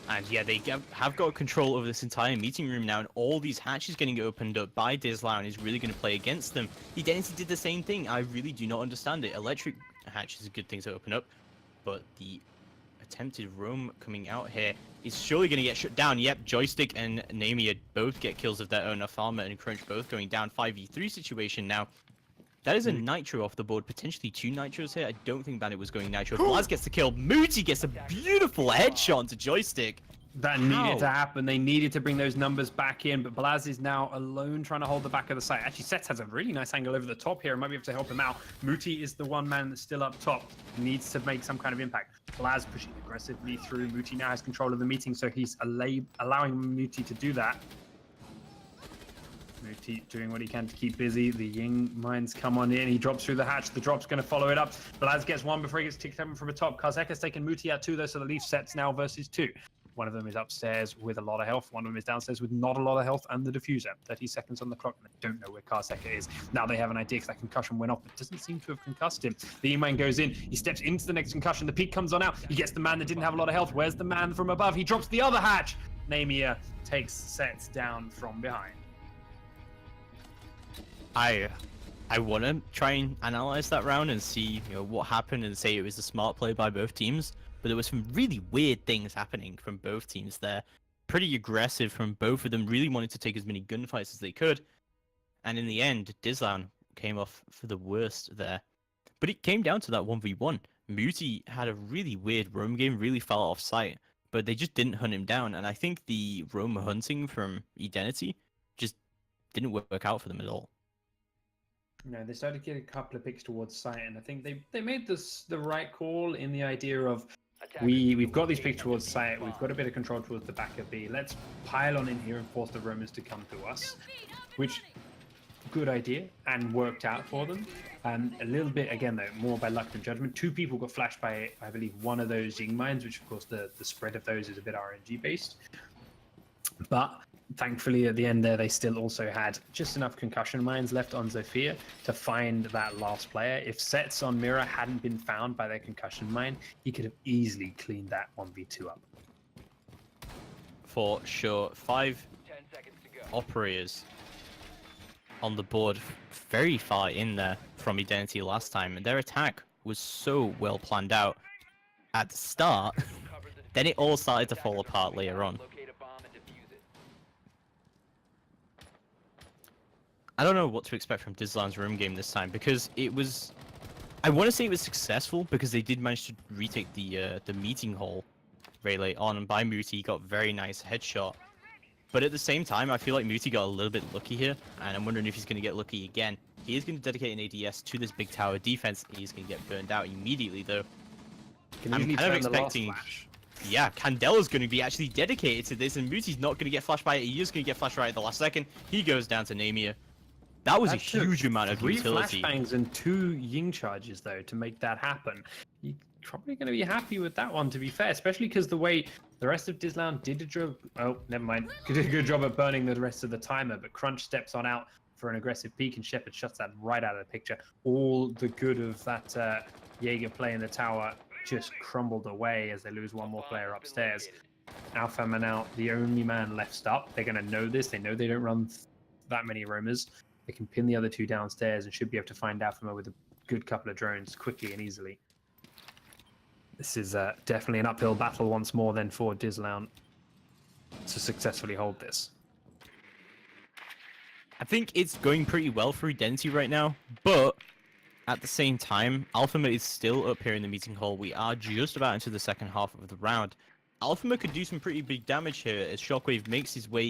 And yeah, they have got control over this entire meeting room now, and all these hatches getting opened up by Dizlown is really going to play against them. Edenity did the same thing. I really do not understand it. Electric hatch is a good thing to open up, but the attempted roam coming out here is surely going to get shut down. Yep, Joystick and Namia both get kills of their own. Farmer and Crunch both going down. 5v3 situation now. That is a Nitro off the board, potentially 2 Nitros here. I don't think Bandit was going Nitro. Blaz gets the kill. Moody gets a beautiful headshot onto Joystick. That needed to happen. They needed to bring those numbers back in, but Blaz is now alone trying to hold the back of the site. Actually, Seth has a really nice angle over the top here and might be able to help him out. Muti is the one man that's still up top. Needs to make some kind of impact. Blaz pushing aggressively through. Muti now has control of the meeting, so he's allowing Muti to do that. Muti doing what he can to keep busy. The Ying mines come on in. He drops through the hatch. The drop's going to follow it up. Blaz gets one before he gets kicked up from the top. Karzeka's taken Muti out too, though, so the Leaf sets now versus 2. One of them is upstairs with a lot of health. One of them is downstairs with not a lot of health and the diffuser. 30 seconds on the clock, and I don't know where Karzeka is. Now they have an idea because that concussion went off, but doesn't seem to have concussed him. The Ying-mine goes in. He steps into the next concussion. The peak comes on out. He gets the man that didn't have a lot of health. Where's the man from above? He drops the other hatch. Namia takes sets down from behind. I want to try and analyze that round and see, you know, what happened and say it was a smart play by both teams. But there was some really weird things happening from both teams there. Pretty aggressive from both of them, really wanted to take as many gunfights as they could. And in the end, Dizlown came off for the worst there. But it came down to that 1v1. Muti had a really weird roam game, really fell off site. But they just didn't hunt him down. And I think the roam hunting from Edenity just didn't work out for them at all. No, they started to get a couple of picks towards site, and I think they made this the right call in the idea of we've got these picks towards site, we've got a bit of control towards the back of B. Let's pile on in here and force the Romans to come to us, which good idea and worked out for them. A little bit again though, more by luck than judgment. 2 people got flashed by I believe one of those Ying mines, which of course the spread of those is a bit RNG based, but thankfully, at the end there, they still also had just enough concussion mines left on Zofia to find that last player. If sets on Mira hadn't been found by their concussion mine, he could have easily cleaned that 1v2 up. For sure. 5 operators on the board, very far in there from Edenity last time, and their attack was so well planned out at the start. Then it all started to fall apart later on. I don't know what to expect from Dizlown's room game this time, because it was... I want to say it was successful, because they did manage to retake the meeting hall very late on, and by Muti got very nice headshot. But at the same time, I feel like Muti got a little bit lucky here, and I'm wondering if he's going to get lucky again. He is going to dedicate an ADS to this big tower defense. He's going to get burned out immediately, though. I'm kind of expecting... Yeah, Candela's going to be actually dedicated to this, and Muti's not going to get flashed by it. He is going to get flashed right at the last second. He goes down to Namia. That was a huge amount of utility. 3 flashbangs and 2 Ying charges, though, to make that happen. You're probably going to be happy with that one, to be fair, especially because the way the rest of Dizlown did a job... Oh, never mind. Did a good job at burning the rest of the timer, but Crunch steps on out for an aggressive peek, and Shepard shuts that right out of the picture. All the good of that Jaeger play in the tower just crumbled away as they lose one more player upstairs. Alpha Man out, the only man left up. They're going to know this. They know they don't run that many roamers. They can pin the other 2 downstairs and should be able to find Alpha with a good couple of drones quickly and easily. This is definitely an uphill battle once more then for Dizlown to successfully hold this. I think it's going pretty well for Edenity right now, but At the same time, Alphama is still up here in the meeting hall. We are just about into the second half of the round. Alphama could do some pretty big damage here as Shockwave makes his way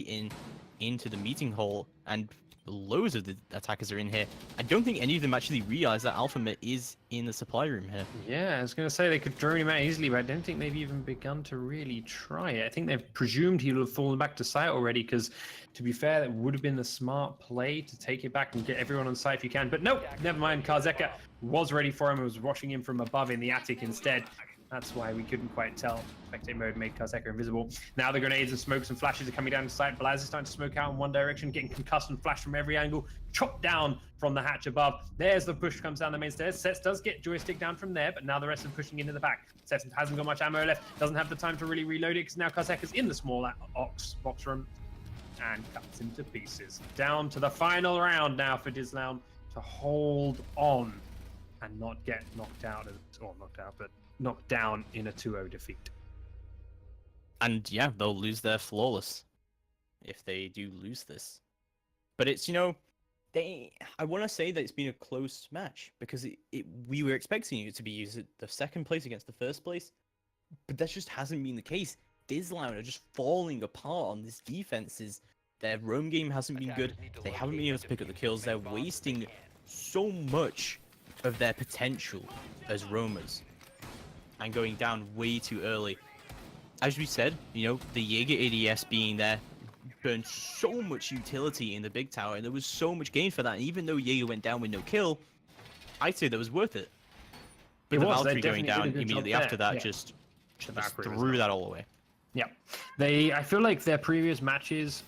into the meeting hall, and loads of the attackers are in here. I don't think any of them actually realize that Alphama is in the supply room here. Yeah, I was going to say they could drone him out easily, but I don't think they've even begun to really try it. I think they've presumed he will have fallen back to site already, because to be fair, that would have been the smart play to take it back and get everyone on site if you can. But nope, never mind. Karzeka was ready for him and was watching him from above in the attic instead. That's why we couldn't quite tell. Spectate mode made Karzeka invisible. Now the grenades and smokes and flashes are coming down to sight. Blaz is starting to smoke out in one direction, getting concussed and flashed from every angle. Chopped down from the hatch above. There's the push comes down the main stairs. Sets does get joystick down from there, but now the rest are pushing into the back. Sets hasn't got much ammo left. Doesn't have the time to really reload it because now Karzeka's in the small box room and cuts him to pieces. Down to the final round now for Dizlown to hold on and not get knocked out, but knocked down in a 2-0 defeat. And yeah, they'll lose their flawless if they do lose this. But it's, you know, I want to say that it's been a close match because we were expecting it to be used at the second place against the first place, but that just hasn't been the case. Dizlown are just falling apart on these defenses. Their roam game hasn't been good. They haven't been able to pick up the kills. They're wasting so much of their potential as roamers and going down way too early. As we said, you know, the Jaeger ADS being there burned so much utility in the big tower, and there was so much gain for that. And even though Jaeger went down with no kill, I'd say that was worth it. But the Valkyrie going down immediately after that just threw that all away. Yeah, I feel like their previous matches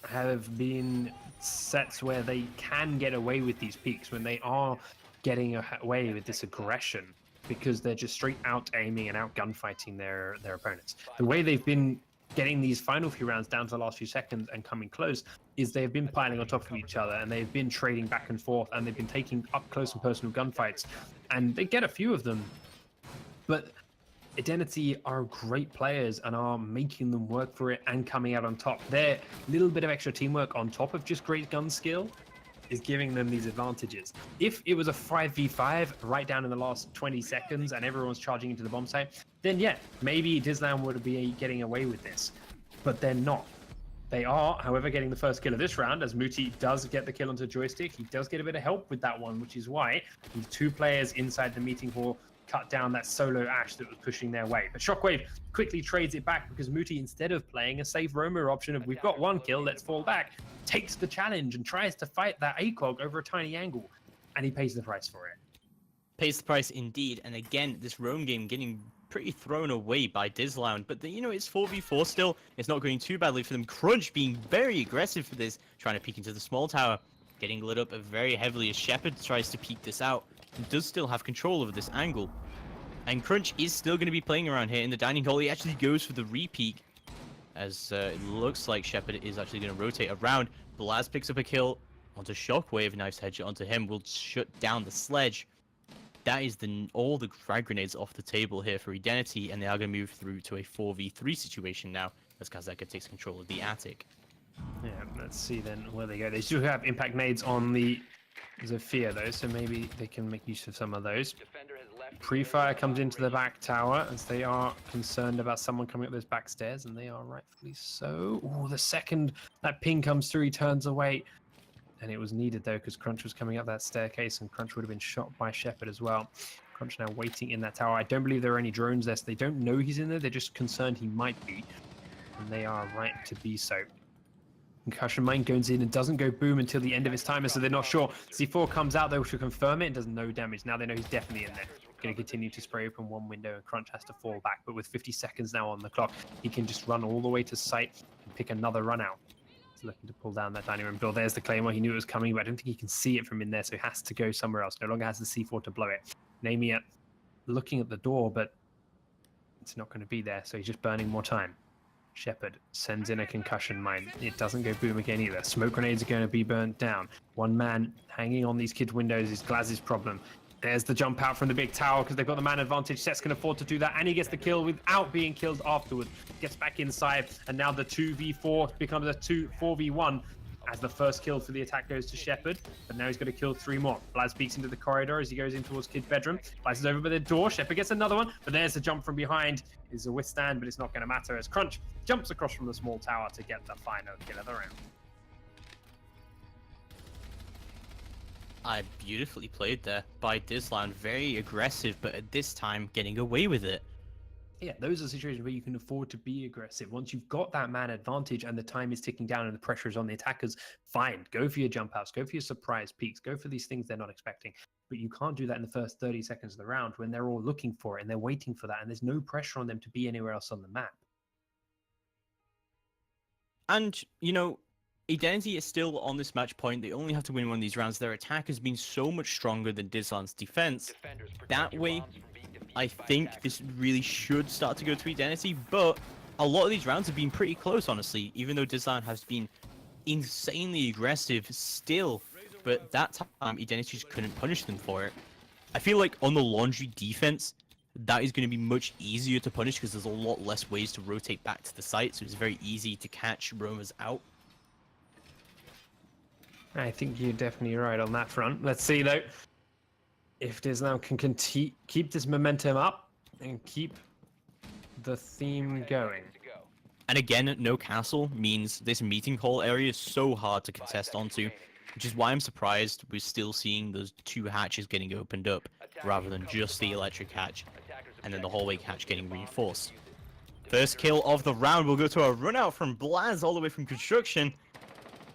have been sets where they can get away with these peaks when they are getting away with this aggression, because they're just straight out aiming and out gunfighting their opponents. The way they've been getting these final few rounds down to the last few seconds and coming close is they've been piling on top of each other, and they've been trading back and forth, and they've been taking up close and personal gunfights, and they get a few of them. But Edenity are great players and are making them work for it and coming out on top. Their little bit of extra teamwork on top of just great gun skill is giving them these advantages. If it was a 5v5 right down in the last 20 seconds and everyone's charging into the bomb site, then yeah, maybe Dizlown would be getting away with this. But they're not. They are, however, getting the first kill of this round, as Muti does get the kill onto Joystick. He does get a bit of help with that one, which is why the two players inside the meeting hall cut down that solo Ash that was pushing their way. But Shockwave quickly trades it back because Muti, instead of playing a safe roamer option of we've got one kill, let's fall back, takes the challenge and tries to fight that ACOG over a tiny angle. And he pays the price for it. Pays the price indeed. And again, this roam game getting pretty thrown away by Dizlown. But, you know, it's 4v4 still. It's not going too badly for them. Crunch being very aggressive for this, trying to peek into the small tower. Getting lit up very heavily as Shepard tries to peek this out. And does still have control over this angle. And Crunch is still going to be playing around here in the dining hall. He actually goes for the re-peek, as it looks like Shepard is actually going to rotate around. Blaz picks up a kill onto Shockwave. Nice headshot onto him. Will shut down the sledge. That is all the frag grenades off the table here for Edenity, and they are going to move through to a 4v3 situation now, as Karzeka takes control of the attic. Yeah, let's see then where they go. They do have impact nades on the Zephyr though, so maybe they can make use of some of those. Pre-fire comes into the back tower as they are concerned about someone coming up those back stairs, and they are rightfully so. Oh, the second that ping comes through, he turns away. And it was needed though, because Crunch was coming up that staircase, and Crunch would have been shot by Shepard as well. Crunch now waiting in that tower. I don't believe there are any drones there, so they don't know he's in there. They're just concerned he might be, and they are right to be so. Concussion mine goes in and doesn't go boom until the end of his timer, so they're not sure. C4 comes out though to confirm it and does no damage. Now they know he's definitely in there. Going to continue to spray open one window, and Crunch has to fall back. But with 50 seconds now on the clock, he can just run all the way to site and pick another run out. He's looking to pull down that dining room door. There's the Claymore. He knew it was coming, but I don't think he can see it from in there, so he has to go somewhere else. No longer has the C4 to blow it. Namia looking at the door, but it's not going to be there, so he's just burning more time. Shepard sends in a concussion mine. It doesn't go boom again either. Smoke grenades are going to be burnt down. One man hanging on these kids' windows is Glaz's problem. There's the jump out from the big tower because they've got the man advantage. Sets can afford to do that, and he gets the kill without being killed afterwards. Gets back inside, and now the 2v4 becomes a 4v1 as the first kill for the attack goes to Shepard, but now he's got to kill 3 more. Blaz peeks into the corridor as he goes in towards Kid's bedroom. Blaz is over by the door. Shepard gets another one, but there's a jump from behind. It's a withstand, but it's not going to matter as Crunch jumps across from the small tower to get the final kill of the round. Beautifully played there by Dizlown. Very aggressive, but at this time getting away with it. Yeah, those are situations where you can afford to be aggressive. Once you've got that man advantage and the time is ticking down and the pressure is on the attackers, fine. Go for your jump outs, go for your surprise peaks, go for these things they're not expecting. But you can't do that in the first 30 seconds of the round when they're all looking for it and they're waiting for that and there's no pressure on them to be anywhere else on the map. And, Identity is still on this match point. They only have to win one of these rounds. Their attack has been so much stronger than Dizlown's defense. That way, I think this really should start to go to Identity, but a lot of these rounds have been pretty close, honestly, even though Dizlown has been insanely aggressive still, but that time Identity just couldn't punish them for it. I feel like on the Laundry defense, that is going to be much easier to punish because there's a lot less ways to rotate back to the site, so it's very easy to catch roamers out. I think you're definitely right on that front. Let's see, though, if Dizlown can keep this momentum up and keep the theme going. And again, no castle means this meeting hall area is so hard to contest onto, which is why I'm surprised we're still seeing those 2 hatches getting opened up rather than just the electric hatch and then the hallway hatch getting reinforced. First kill of the round will go to a run out from Blaz all the way from construction.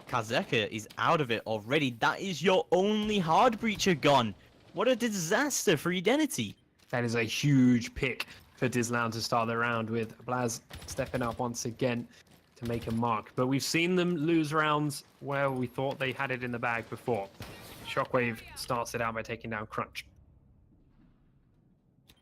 Kazeka is out of it already. That is your only hard breacher gone. What a disaster for Edenity. That is a huge pick for Dizlown to start the round with. Blaz stepping up once again to make a mark. But we've seen them lose rounds where we thought they had it in the bag before. Shockwave starts it out by taking down Crunch.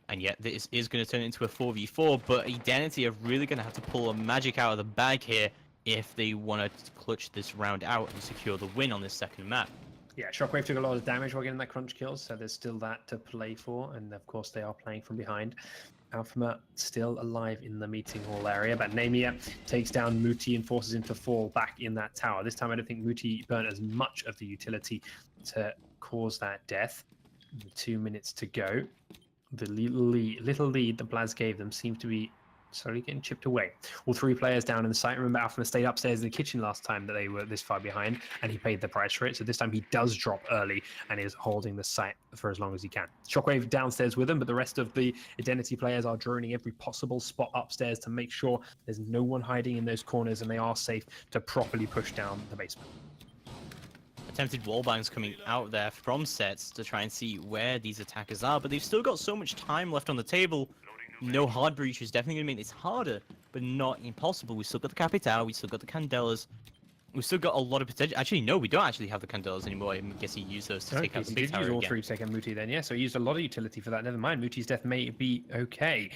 And yet this is going to turn into a 4v4, but Edenity are really going to have to pull a magic out of the bag here if they want to clutch this round out and secure the win on this second map. Yeah, Shockwave took a lot of damage while getting that Crunch kill, so there's still that to play for, and of course they are playing from behind. Alphama still alive in the meeting hall area, but Namia takes down Muti and forces him to fall back in that tower. This time I don't think Muti burnt as much of the utility to cause that death. 2 minutes to go. The little lead that Blaz gave them seems to be slowly getting chipped away. All 3 players down in the site. Remember, Alphama stayed upstairs in the kitchen last time that they were this far behind, and he paid the price for it. So this time he does drop early and is holding the site for as long as he can. Shockwave downstairs with him, but the rest of the Identity players are droning every possible spot upstairs to make sure there's no one hiding in those corners and they are safe to properly push down the basement. Attempted wallbangs coming out there from sets to try and see where these attackers are, but they've still got so much time left on the table. No hard breach is definitely going to make this harder, but not impossible. We've still got the Capital, we've still got the Candelas, we've still got a lot of potential. Actually, no, we don't actually have the Candelas anymore. I guess he used those to take out the big tower use all again. 3 second Muti then, yeah, so he used a lot of utility for that. Never mind, Muti's death may be okay.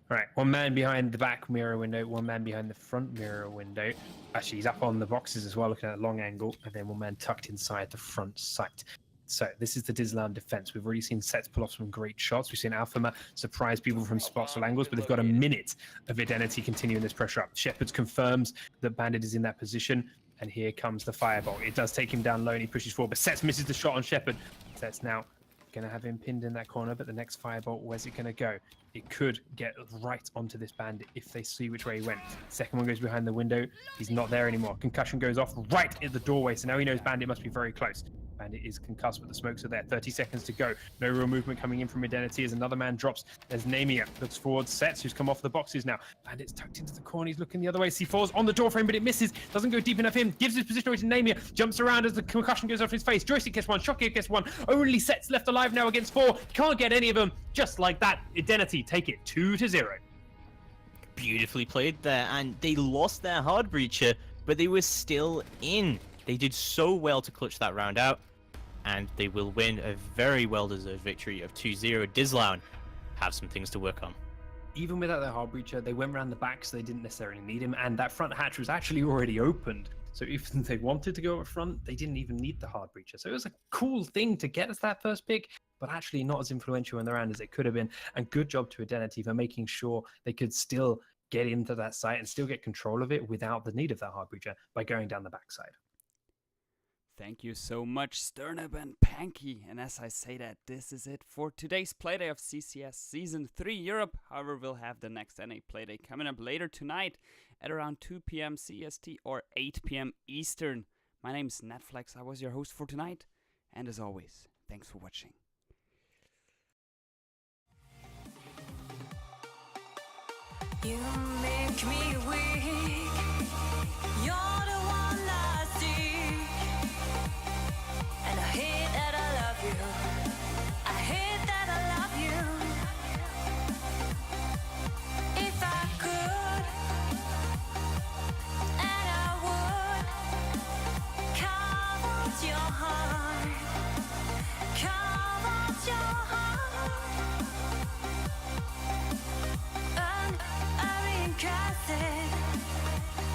Right, 1 man behind the back mirror window, 1 man behind the front mirror window. Actually, he's up on the boxes as well, looking at a long angle, and then 1 man tucked inside the front sight. So this is the Dizlown defense. We've already seen Sets pull off some great shots. We've seen Alphama surprise people from spots or angles, but they've got a minute of Identity continuing this pressure up. Shepard confirms that Bandit is in that position, and here comes the firebolt. It does take him down low, and he pushes forward, but Sets misses the shot on Shepard. Sets now going to have him pinned in that corner, but the next firebolt, where's it going to go? It could get right onto this Bandit if they see which way he went. Second one goes behind the window. He's not there anymore. Concussion goes off right at the doorway, so now he knows Bandit must be very close. Bandit is concussed, but the smokes are there. 30 seconds to go. No real movement coming in from Edenity as another man drops. There's Namia. Looks forward. Sets, who's come off the boxes now. Bandit's tucked into the corner. He's looking the other way. C4's on the doorframe, but it misses. Doesn't go deep enough in. Gives his position away to Namia. Jumps around as the concussion goes off his face. Joystick gets 1. Shockwave gets 1. Only Sets left alive now against 4. Can't get any of them. Just like that, Edenity take it 2-0. Beautifully played there, and they lost their hard breacher, but they were still in. They did so well to clutch that round out, and they will win a very well-deserved victory of 2-0. Dizlown have some things to work on. Even without their hard breacher, they went around the back, so they didn't necessarily need him, and that front hatch was actually already opened. So if they wanted to go up front, they didn't even need the hard breacher. So it was a cool thing to get us that first pick, but actually not as influential in the round as it could have been. And good job to Edenity for making sure they could still get into that site and still get control of it without the need of that hard breacher by going down the backside. Thank you so much, Sternab and Panky. And as I say that, this is it for today's Playday of CCS Season 3 Europe. However, we'll have the next NA Playday coming up later tonight at around 2 p.m. CST or 8 p.m. Eastern. My name is Netflix. I was your host for tonight. And as always, thanks for watching. You make me weak. You're the one I seek. And I hate that I love you. I hate that I love you. If I could, and I would, carve out your heart. Carve out your heart. And I reincarnate it.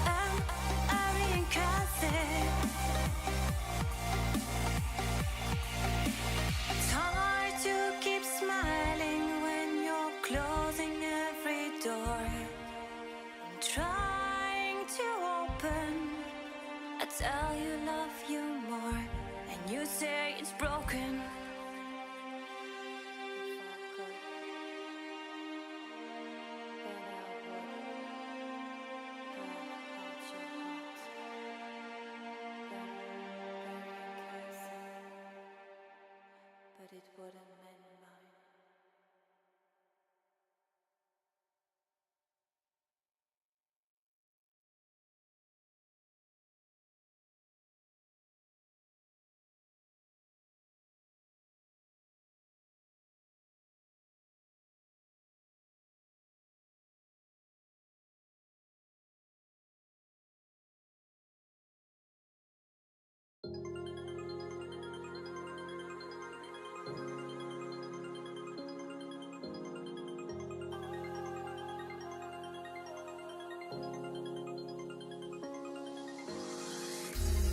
And I reincarnate it. It's hard to keep smiling when you're closing every door. I'm trying to open. I tell you love you more, and you say it's broken. But it wouldn't mend mine.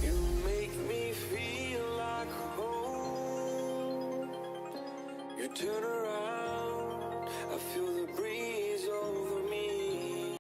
You make me feel like home. You turn around, I feel